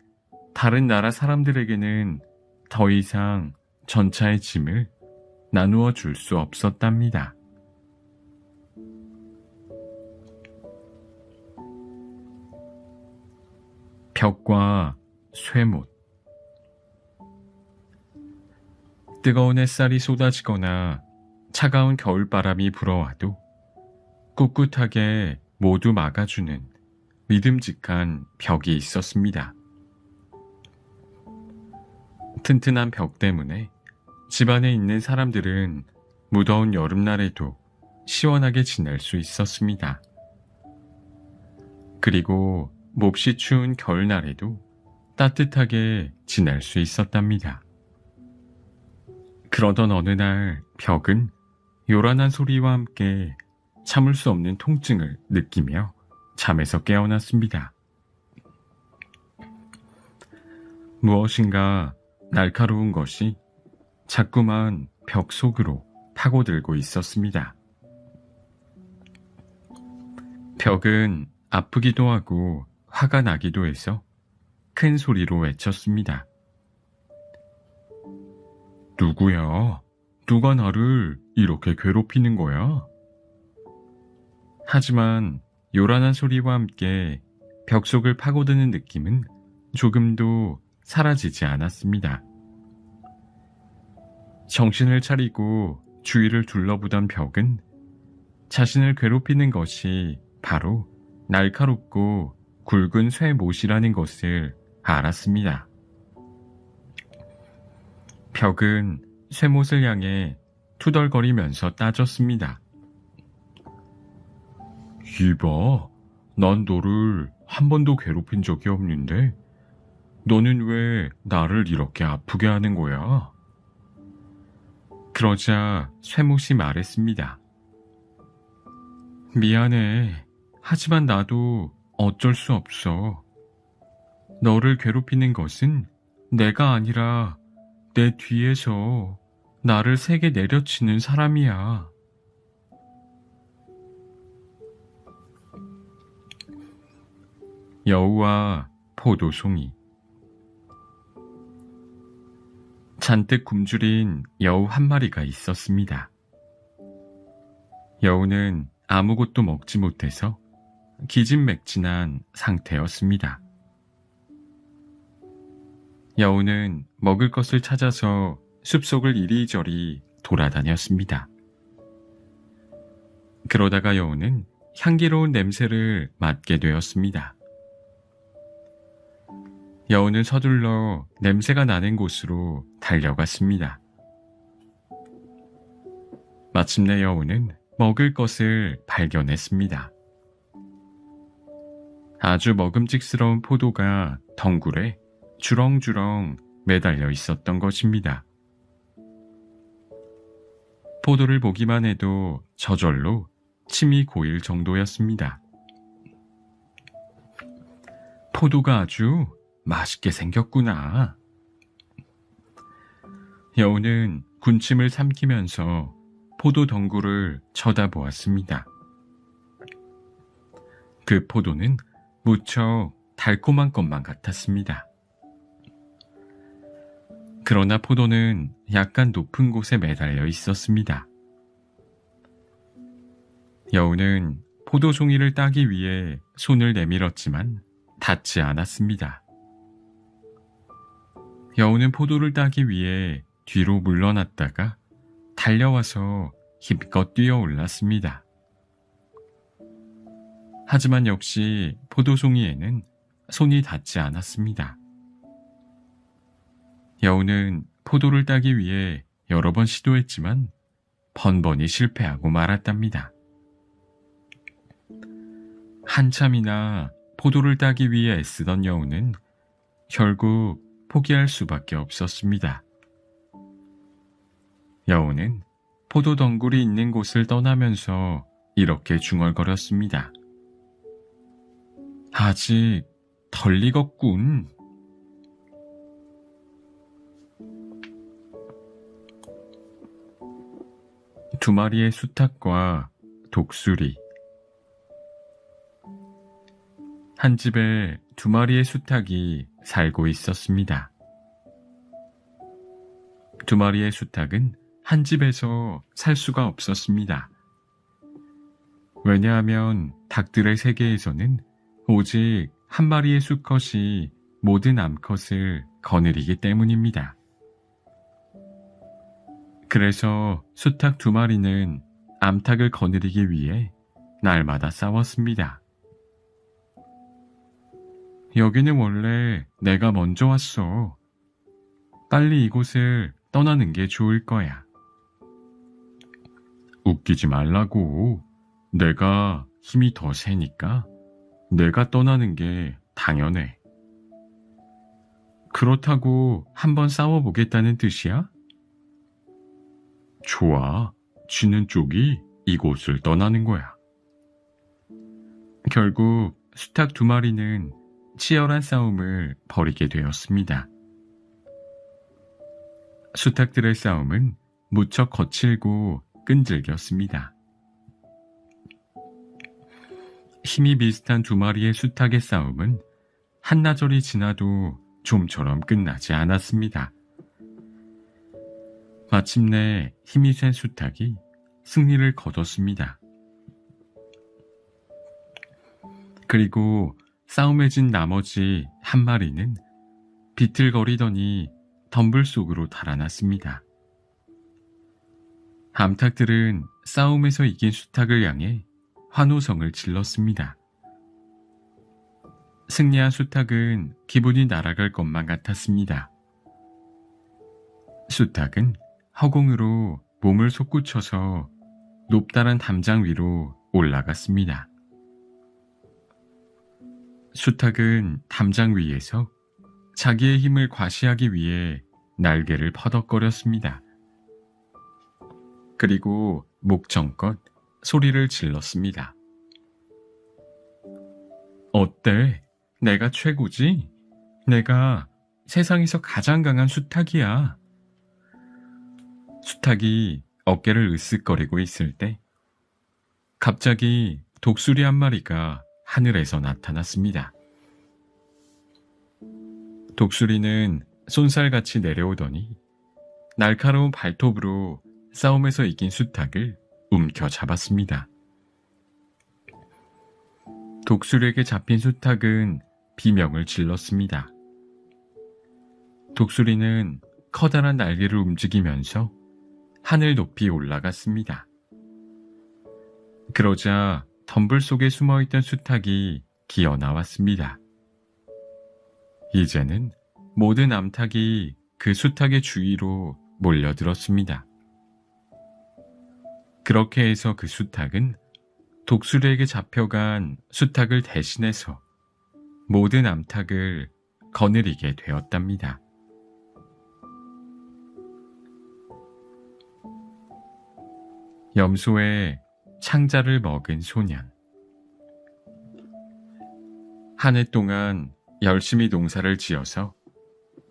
다른 나라 사람들에게는 더 이상 전차의 짐을 나누어 줄 수 없었답니다. 벽과 쇠못. 뜨거운 햇살이 쏟아지거나 차가운 겨울바람이 불어와도 꿋꿋하게 모두 막아주는 믿음직한 벽이 있었습니다. 튼튼한 벽 때문에 집안에 있는 사람들은 무더운 여름날에도 시원하게 지낼 수 있었습니다. 그리고 몹시 추운 겨울날에도 따뜻하게 지낼 수 있었답니다. 그러던 어느 날 벽은 요란한 소리와 함께 참을 수 없는 통증을 느끼며 잠에서 깨어났습니다. 무엇인가 날카로운 것이 자꾸만 벽 속으로 파고들고 있었습니다. 벽은 아프기도 하고 화가 나기도 해서 큰 소리로 외쳤습니다. 누구야? 누가 나를 이렇게 괴롭히는 거야? 하지만 요란한 소리와 함께 벽 속을 파고드는 느낌은 조금도 사라지지 않았습니다. 정신을 차리고 주위를 둘러보던 벽은 자신을 괴롭히는 것이 바로 날카롭고 굵은 쇠못이라는 것을 알았습니다. 벽은 쇠못을 향해 투덜거리면서 따졌습니다. 이봐, 난 너를 한 번도 괴롭힌 적이 없는데 너는 왜 나를 이렇게 아프게 하는 거야? 그러자 쇠못이 말했습니다. 미안해. 하지만 나도 어쩔 수 없어. 너를 괴롭히는 것은 내가 아니라 내 뒤에서 나를 세게 내려치는 사람이야. 여우와 포도송이. 잔뜩 굶주린 여우 한 마리가 있었습니다. 여우는 아무것도 먹지 못해서 기진맥진한 상태였습니다. 여우는 먹을 것을 찾아서 숲속을 이리저리 돌아다녔습니다. 그러다가 여우는 향기로운 냄새를 맡게 되었습니다. 여우는 서둘러 냄새가 나는 곳으로 달려갔습니다. 마침내 여우는 먹을 것을 발견했습니다. 아주 먹음직스러운 포도가 덩굴에 주렁주렁 매달려 있었던 것입니다. 포도를 보기만 해도 저절로 침이 고일 정도였습니다. 포도가 아주 맛있게 생겼구나. 여우는 군침을 삼키면서 포도 덩굴을 쳐다보았습니다. 그 포도는 무척 달콤한 것만 같았습니다. 그러나 포도는 약간 높은 곳에 매달려 있었습니다. 여우는 포도송이를 따기 위해 손을 내밀었지만 닿지 않았습니다. 여우는 포도를 따기 위해 뒤로 물러났다가 달려와서 힘껏 뛰어 올랐습니다. 하지만 역시 포도송이에는 손이 닿지 않았습니다. 여우는 포도를 따기 위해 여러 번 시도했지만 번번이 실패하고 말았답니다. 한참이나 포도를 따기 위해 애쓰던 여우는 결국 포기할 수밖에 없었습니다. 여우는 포도 덩굴이 있는 곳을 떠나면서 이렇게 중얼거렸습니다. 아직 덜 익었군. 두 마리의 수탉과 독수리. 한 집에 두 마리의 수탉이 살고 있었습니다. 두 마리의 수탉은 한 집에서 살 수가 없었습니다. 왜냐하면 닭들의 세계에서는 오직 한 마리의 수컷이 모든 암컷을 거느리기 때문입니다. 그래서 수탉 2마리는 암탉을 거느리기 위해 날마다 싸웠습니다. 여기는 원래 내가 먼저 왔어. 빨리 이곳을 떠나는 게 좋을 거야. 웃기지 말라고. 내가 힘이 더 세니까 내가 떠나는 게 당연해. 그렇다고 한번 싸워보겠다는 뜻이야? 좋아. 지는 쪽이 이곳을 떠나는 거야. 결국 수탉 2마리는 치열한 싸움을 벌이게 되었습니다. 수탉들의 싸움은 무척 거칠고 끈질겼습니다. 힘이 비슷한 2마리의 수탉의 싸움은 한나절이 지나도 좀처럼 끝나지 않았습니다. 마침내 힘이 센 수탉이 승리를 거뒀습니다. 그리고 싸움에 진 나머지 1마리는 비틀거리더니 덤불 속으로 달아났습니다. 암탉들은 싸움에서 이긴 수탉을 향해 환호성을 질렀습니다. 승리한 수탉은 기분이 날아갈 것만 같았습니다. 수탉은 허공으로 몸을 솟구쳐서 높다란 담장 위로 올라갔습니다. 수탉은 담장 위에서 자기의 힘을 과시하기 위해 날개를 퍼덕거렸습니다. 그리고 목청껏 소리를 질렀습니다. 어때? 내가 최고지? 내가 세상에서 가장 강한 수탉이야. 수탉이 어깨를 으쓱거리고 있을 때 갑자기 독수리 1마리가 하늘에서 나타났습니다. 독수리는 쏜살같이 내려오더니 날카로운 발톱으로 싸움에서 이긴 수탉을 움켜잡았습니다. 독수리에게 잡힌 수탉은 비명을 질렀습니다. 독수리는 커다란 날개를 움직이면서 하늘 높이 올라갔습니다. 그러자 덤불 속에 숨어있던 수탉이 기어 나왔습니다. 이제는 모든 암탉이 그 수탉의 주위로 몰려들었습니다. 그렇게 해서 그 수탉은 독수리에게 잡혀간 수탉을 대신해서 모든 암탉을 거느리게 되었답니다. 염소의 창자를 먹은 소년. 한 해 동안 열심히 농사를 지어서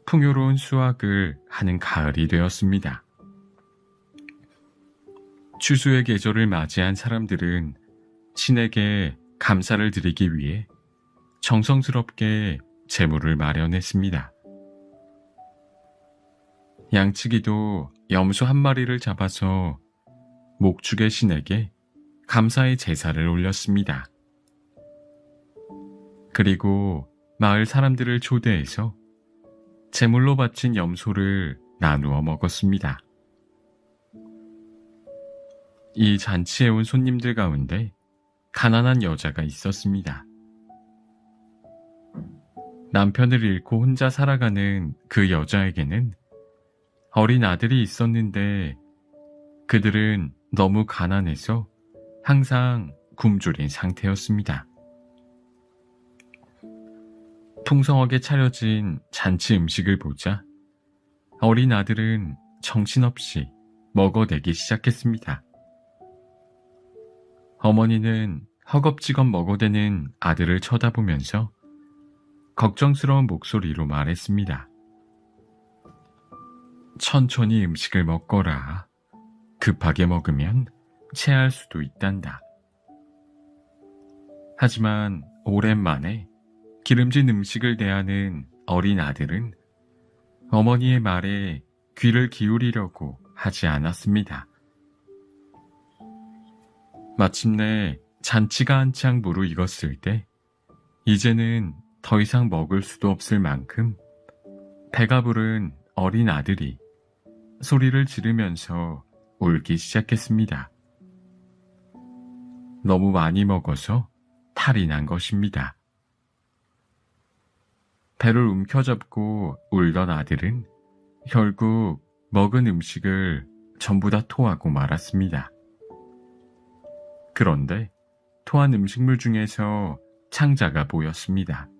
풍요로운 수확을 하는 가을이 되었습니다. 추수의 계절을 맞이한 사람들은 신에게 감사를 드리기 위해 정성스럽게 제물을 마련했습니다. 양치기도 염소 1마리를 잡아서 목축의 신에게 감사의 제사를 올렸습니다. 그리고 마을 사람들을 초대해서 제물로 바친 염소를 나누어 먹었습니다. 이 잔치에 온 손님들 가운데 가난한 여자가 있었습니다. 남편을 잃고 혼자 살아가는 그 여자에게는 어린 아들이 있었는데 그들은 너무 가난해서 항상 굶주린 상태였습니다. 풍성하게 차려진 잔치 음식을 보자 어린 아들은 정신없이 먹어대기 시작했습니다. 어머니는 허겁지겁 먹어대는 아들을 쳐다보면서 걱정스러운 목소리로 말했습니다. 천천히 음식을 먹거라. 급하게 먹으면 체할 수도 있단다. 하지만 오랜만에 기름진 음식을 대하는 어린 아들은 어머니의 말에 귀를 기울이려고 하지 않았습니다. 마침내 잔치가 한창 무르익었을 때 이제는 더 이상 먹을 수도 없을 만큼 배가 부른 어린 아들이 소리를 지르면서 울기 시작했습니다. 너무 많이 먹어서 탈이 난 것입니다. 배를 움켜잡고 울던 아들은 결국 먹은 음식을 전부 다 토하고 말았습니다. 그런데 토한 음식물 중에서 창자가 보였습니다.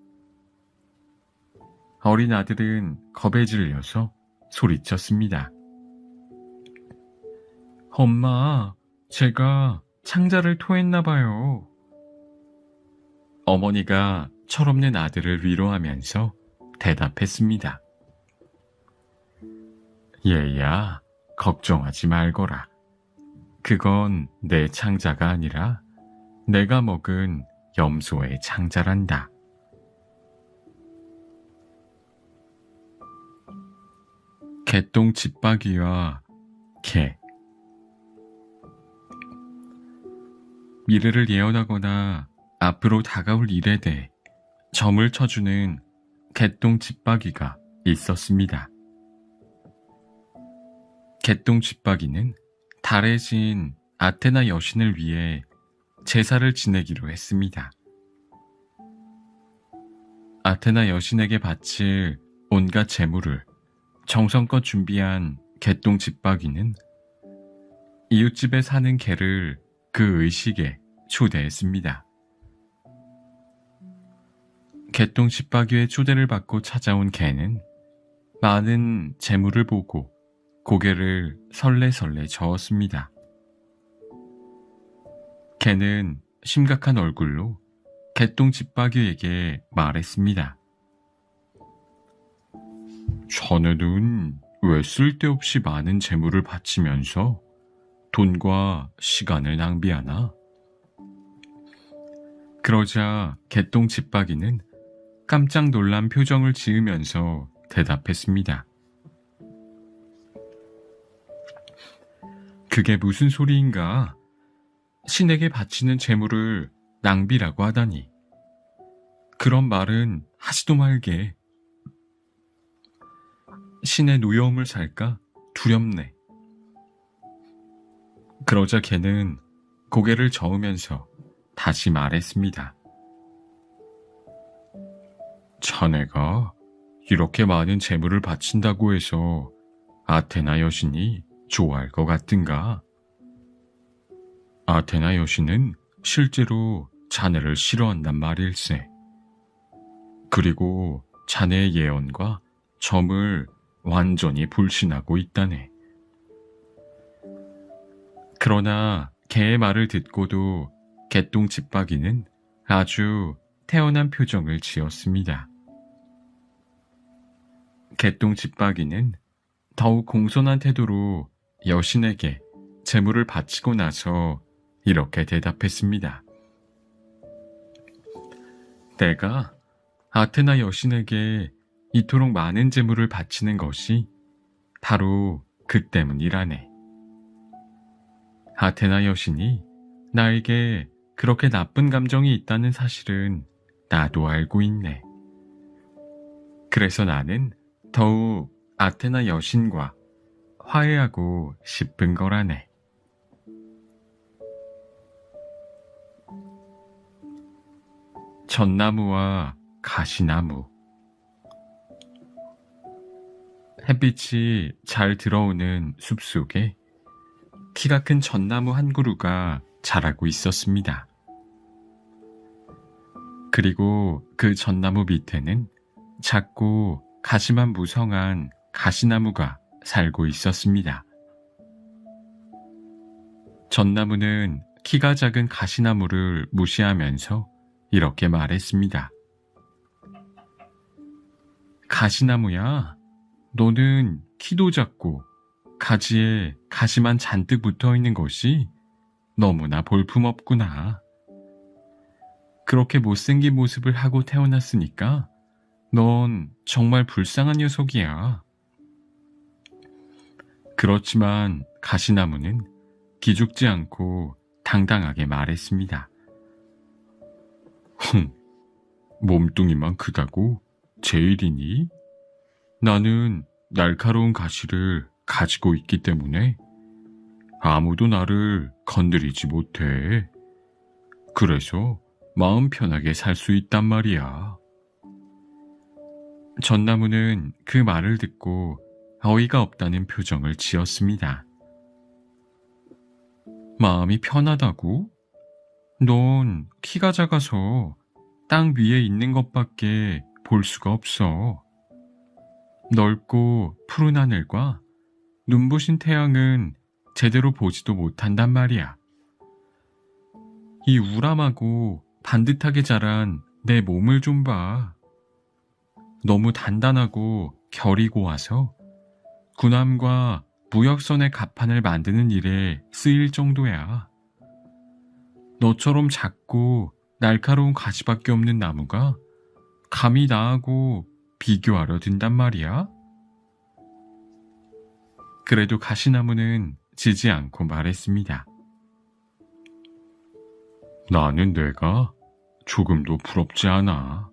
어린 아들은 겁에 질려서 소리쳤습니다. 엄마, 제가 창자를 토했나 봐요. 어머니가 철없는 아들을 위로하면서 대답했습니다. 얘야, 걱정하지 말거라. 그건 내 창자가 아니라 내가 먹은 염소의 창자란다. 개똥 집박이와 개. 미래를 예언하거나 앞으로 다가올 일에 대해 점을 쳐주는 개똥 집박이가 있었습니다. 개똥 집박이는 달의 신 아테나 여신을 위해 제사를 지내기로 했습니다. 아테나 여신에게 바칠 온갖 재물을 정성껏 준비한 개똥 집박이는 이웃집에 사는 개를 그 의식에 초대했습니다. 개똥 집박이의 초대를 받고 찾아온 개는 많은 재물을 보고 고개를 설레설레 저었습니다. 개는 심각한 얼굴로 개똥 집박이에게 말했습니다. 자네는 왜 쓸데없이 많은 재물을 바치면서 돈과 시간을 낭비하나? 그러자 개똥 집박이는 깜짝 놀란 표정을 지으면서 대답했습니다. 그게 무슨 소리인가? 신에게 바치는 재물을 낭비라고 하다니. 그런 말은 하지도 말게. 신의 노여움을 살까 두렵네. 그러자 개는 고개를 저으면서 다시 말했습니다. 자네가 이렇게 많은 재물을 바친다고 해서 아테나 여신이 좋아할 것 같은가? 아테나 여신은 실제로 자네를 싫어한단 말일세. 그리고 자네의 예언과 점을 완전히 불신하고 있다네. 그러나 개의 말을 듣고도 개똥 집박이는 아주 태연한 표정을 지었습니다. 개똥 집박이는 더욱 공손한 태도로 여신에게 재물을 바치고 나서 이렇게 대답했습니다. 내가 아테나 여신에게 이토록 많은 재물을 바치는 것이 바로 그 때문이라네. 아테나 여신이 나에게 그렇게 나쁜 감정이 있다는 사실은 나도 알고 있네. 그래서 나는 더욱 아테나 여신과 화해하고 싶은 거라네. 전나무와 가시나무. 햇빛이 잘 들어오는 숲속에 키가 큰 전나무 한 그루가 자라고 있었습니다. 그리고 그 전나무 밑에는 작고 가시만 무성한 가시나무가 살고 있었습니다. 전나무는 키가 작은 가시나무를 무시하면서 이렇게 말했습니다. 가시나무야, 너는 키도 작고 가지에 가시만 잔뜩 붙어있는 것이 너무나 볼품없구나. 그렇게 못생긴 모습을 하고 태어났으니까 넌 정말 불쌍한 녀석이야. 그렇지만 가시나무는 기죽지 않고 당당하게 말했습니다. 몸뚱이만 크다고 제일이니? 나는 날카로운 가시를 가지고 있기 때문에 아무도 나를 건드리지 못해. 그래서 마음 편하게 살 수 있단 말이야. 전나무는 그 말을 듣고 어이가 없다는 표정을 지었습니다. 마음이 편하다고? 넌 키가 작아서 땅 위에 있는 것밖에 볼 수가 없어. 넓고 푸른 하늘과 눈부신 태양은 제대로 보지도 못한단 말이야. 이 우람하고 반듯하게 자란 내 몸을 좀 봐. 너무 단단하고 결이 고와서 군함과 무역선의 갑판을 만드는 일에 쓰일 정도야. 너처럼 작고 날카로운 가시밖에 없는 나무가 감히 나하고 비교하려 든단 말이야? 그래도 가시나무는 지지 않고 말했습니다. 나는 내가 조금도 부럽지 않아.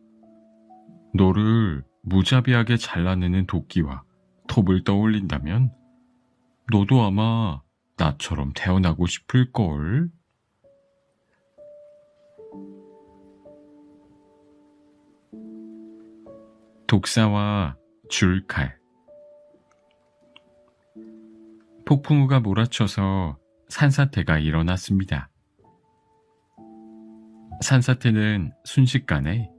너를 무자비하게 잘라내는 도끼와 톱을 떠올린다면 너도 아마 나처럼 태어나고 싶을걸? 독사와 줄칼. 폭풍우가 몰아쳐서 산사태가 일어났습니다. 산사태는 순식간에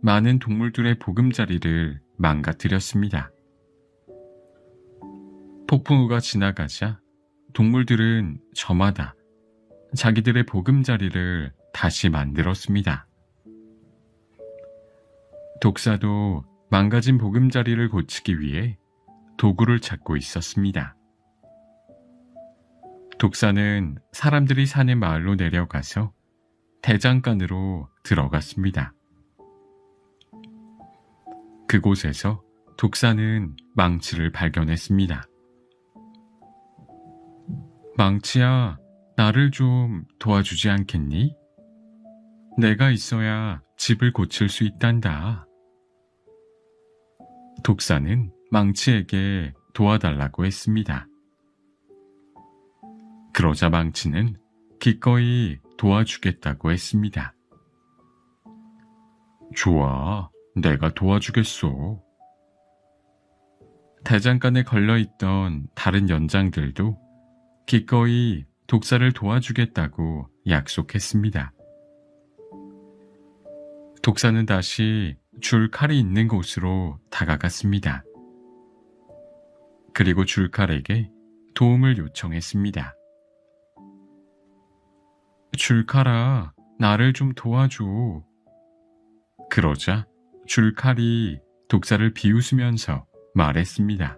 많은 동물들의 보금자리를 망가뜨렸습니다. 폭풍우가 지나가자 동물들은 저마다 자기들의 보금자리를 다시 만들었습니다. 독사도 망가진 보금자리를 고치기 위해 도구를 찾고 있었습니다. 독사는 사람들이 사는 마을로 내려가서 대장간으로 들어갔습니다. 그곳에서 독사는 망치를 발견했습니다. 망치야, 나를 좀 도와주지 않겠니? 내가 있어야 집을 고칠 수 있단다. 독사는 망치에게 도와달라고 했습니다. 그러자 망치는 기꺼이 도와주겠다고 했습니다. 좋아, 내가 도와주겠소. 대장간에 걸려있던 다른 연장들도 기꺼이 독사를 도와주겠다고 약속했습니다. 독사는 다시 줄칼이 있는 곳으로 다가갔습니다. 그리고 줄칼에게 도움을 요청했습니다. 줄칼아, 나를 좀 도와줘. 그러자 줄칼이 독사를 비웃으면서 말했습니다.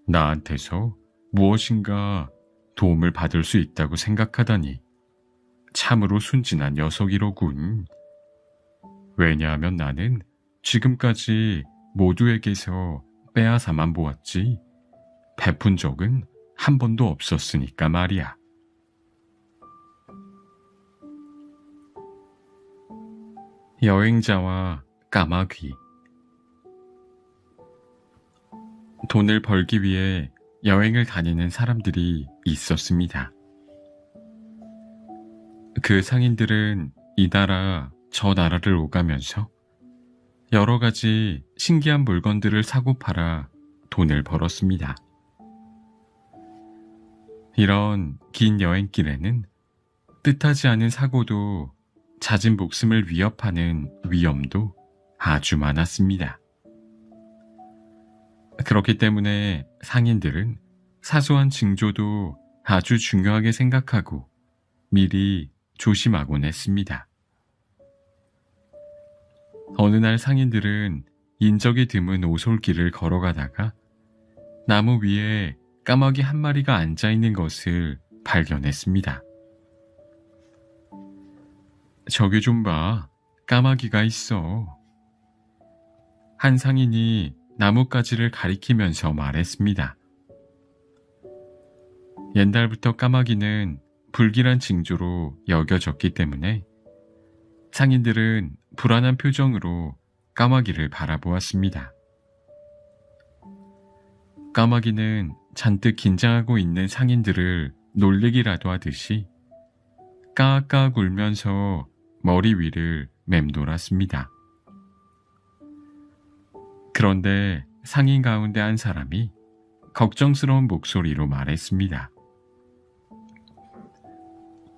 나한테서 무엇인가 도움을 받을 수 있다고 생각하다니 참으로 순진한 녀석이로군. 왜냐하면 나는 지금까지 모두에게서 빼앗아만 보았지 베푼 적은 한 번도 없었으니까 말이야. 여행자와 까마귀. 돈을 벌기 위해 여행을 다니는 사람들이 있었습니다. 그 상인들은 이 나라 저 나라를 오가면서 여러 가지 신기한 물건들을 사고 팔아 돈을 벌었습니다. 이런 긴 여행길에는 뜻하지 않은 사고도 잦은 목숨을 위협하는 위험도 아주 많았습니다. 그렇기 때문에 상인들은 사소한 징조도 아주 중요하게 생각하고 미리 조심하곤 했습니다. 어느 날 상인들은 인적이 드문 오솔길을 걸어가다가 나무 위에 까마귀 한 마리가 앉아있는 것을 발견했습니다. 저기 좀 봐, 까마귀가 있어. 한 상인이 나뭇가지를 가리키면서 말했습니다. 옛날부터 까마귀는 불길한 징조로 여겨졌기 때문에 상인들은 불안한 표정으로 까마귀를 바라보았습니다. 까마귀는 잔뜩 긴장하고 있는 상인들을 놀리기라도 하듯이 까악까악 울면서 머리 위를 맴돌았습니다. 그런데 상인 가운데 한 사람이 걱정스러운 목소리로 말했습니다.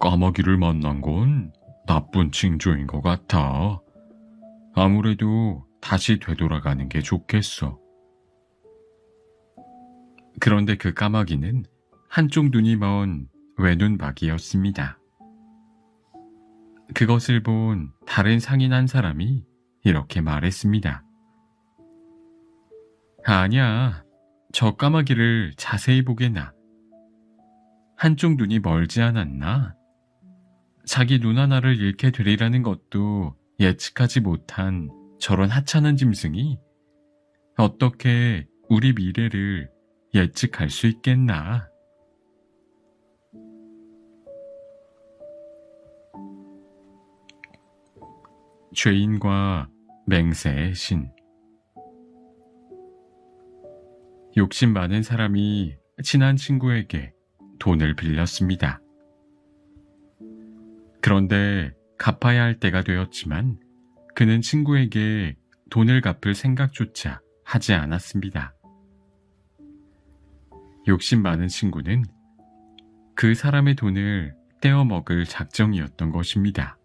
까마귀를 만난 건 나쁜 징조인 것 같아. 아무래도 다시 되돌아가는 게 좋겠어. 그런데 그 까마귀는 한쪽 눈이 먼 외눈박이였습니다. 그것을 본 다른 상인 한 사람이 이렇게 말했습니다. 아니야, 저 까마귀를 자세히 보게나. 한쪽 눈이 멀지 않았나? 자기 눈 하나를 잃게 되리라는 것도 예측하지 못한 저런 하찮은 짐승이 어떻게 우리 미래를 예측할 수 있겠나? 죄인과 맹세의 신. 욕심 많은 사람이 친한 친구에게 돈을 빌렸습니다. 그런데 갚아야 할 때가 되었지만 그는 친구에게 돈을 갚을 생각조차 하지 않았습니다. 욕심 많은 친구는 그 사람의 돈을 떼어먹을 작정이었던 것입니다.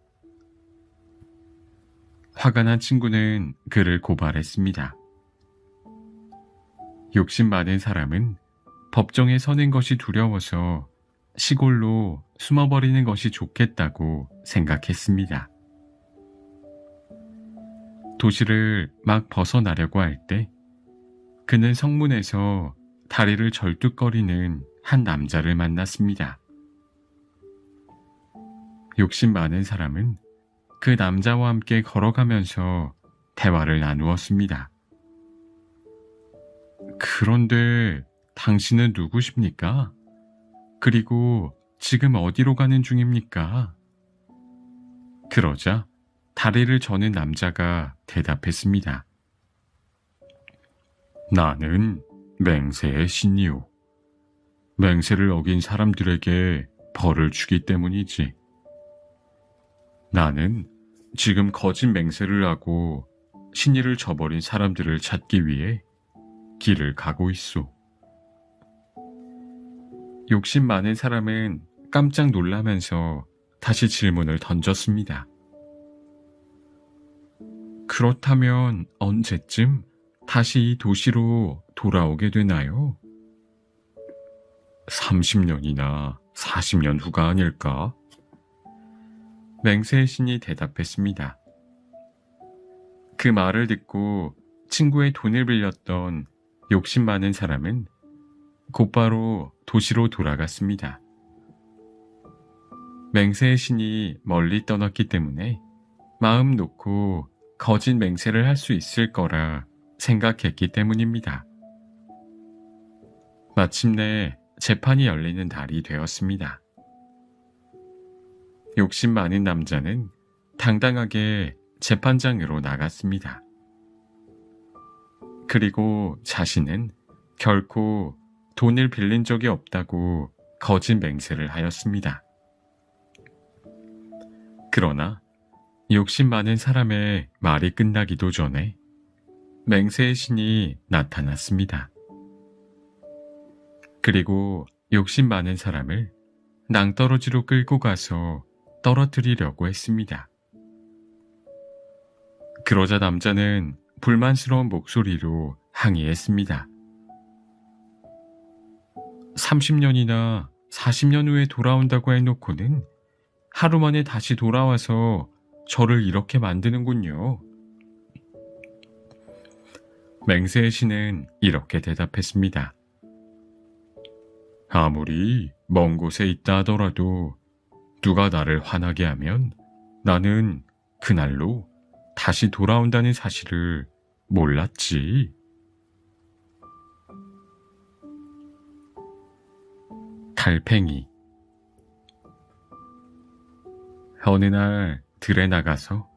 화가 난 친구는 그를 고발했습니다. 욕심 많은 사람은 법정에 서는 것이 두려워서 시골로 숨어버리는 것이 좋겠다고 생각했습니다. 도시를 막 벗어나려고 할 때 그는 성문에서 다리를 절뚝거리는 한 남자를 만났습니다. 욕심 많은 사람은 그 남자와 함께 걸어가면서 대화를 나누었습니다. 그런데 당신은 누구십니까? 그리고 지금 어디로 가는 중입니까? 그러자 다리를 저는 남자가 대답했습니다. 나는 맹세의 신이오. 맹세를 어긴 사람들에게 벌을 주기 때문이지. 나는 지금 거짓 맹세를 하고 신의를 저버린 사람들을 찾기 위해 길을 가고 있소. 욕심 많은 사람은 깜짝 놀라면서 다시 질문을 던졌습니다. 그렇다면 언제쯤 다시 이 도시로 돌아오게 되나요? 30년이나 40년 후가 아닐까? 맹세의 신이 대답했습니다. 그 말을 듣고 친구의 돈을 빌렸던 욕심 많은 사람은 곧바로 도시로 돌아갔습니다. 맹세의 신이 멀리 떠났기 때문에 마음 놓고 거짓 맹세를 할 수 있을 거라 생각했기 때문입니다. 마침내 재판이 열리는 날이 되었습니다. 욕심 많은 남자는 당당하게 재판장으로 나갔습니다. 그리고 자신은 결코 돈을 빌린 적이 없다고 거짓 맹세를 하였습니다. 그러나 욕심 많은 사람의 말이 끝나기도 전에 맹세의 신이 나타났습니다. 그리고 욕심 많은 사람을 낭떠러지로 끌고 가서 떨어뜨리려고 했습니다. 그러자 남자는 불만스러운 목소리로 항의했습니다. 30년이나 40년 후에 돌아온다고 해놓고는 하루 만에 다시 돌아와서 저를 이렇게 만드는군요. 맹세의 신은 이렇게 대답했습니다. 아무리 먼 곳에 있다 하더라도 누가 나를 화나게 하면 나는 그날로 다시 돌아온다는 사실을 몰랐지. 달팽이. 어느 날 들에 나가서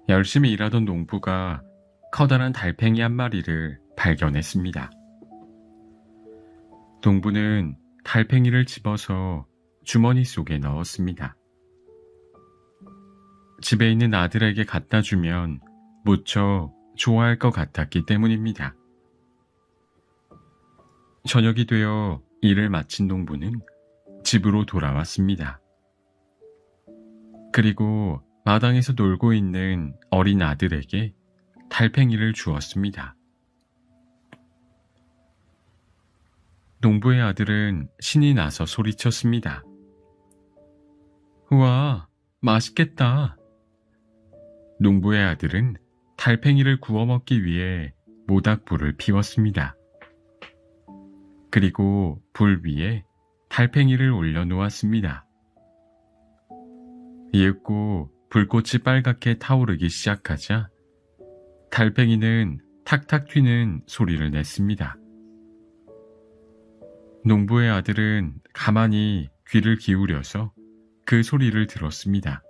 열심히 일하던 농부가 커다란 달팽이 한 마리를 발견했습니다. 농부는 달팽이를 집어서 주머니 속에 넣었습니다. 집에 있는 아들에게 갖다 주면 무척 좋아할 것 같았기 때문입니다. 저녁이 되어 일을 마친 농부는 집으로 돌아왔습니다. 그리고 마당에서 놀고 있는 어린 아들에게 달팽이를 주었습니다. 농부의 아들은 신이 나서 소리쳤습니다. 우와, 맛있겠다. 농부의 아들은 달팽이를 구워 먹기 위해 모닥불을 피웠습니다. 그리고 불 위에 달팽이를 올려놓았습니다. 이윽고 불꽃이 빨갛게 타오르기 시작하자 달팽이는 탁탁 튀는 소리를 냈습니다. 농부의 아들은 가만히 귀를 기울여서 그 소리를 들었습니다.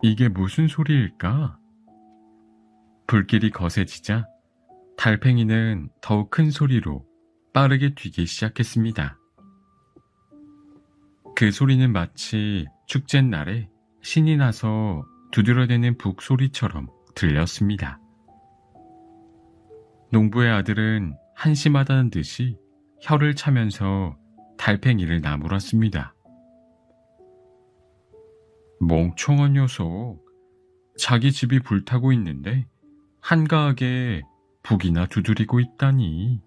이게 무슨 소리일까? 불길이 거세지자 달팽이는 더욱 큰 소리로 빠르게 튀기 시작했습니다. 그 소리는 마치 축제날에 신이 나서 두드러대는 북소리처럼 들렸습니다. 농부의 아들은 한심하다는 듯이 혀를 차면서 달팽이를 나무랐습니다. 멍청한 녀석, 자기 집이 불타고 있는데 한가하게 북이나 두드리고 있다니.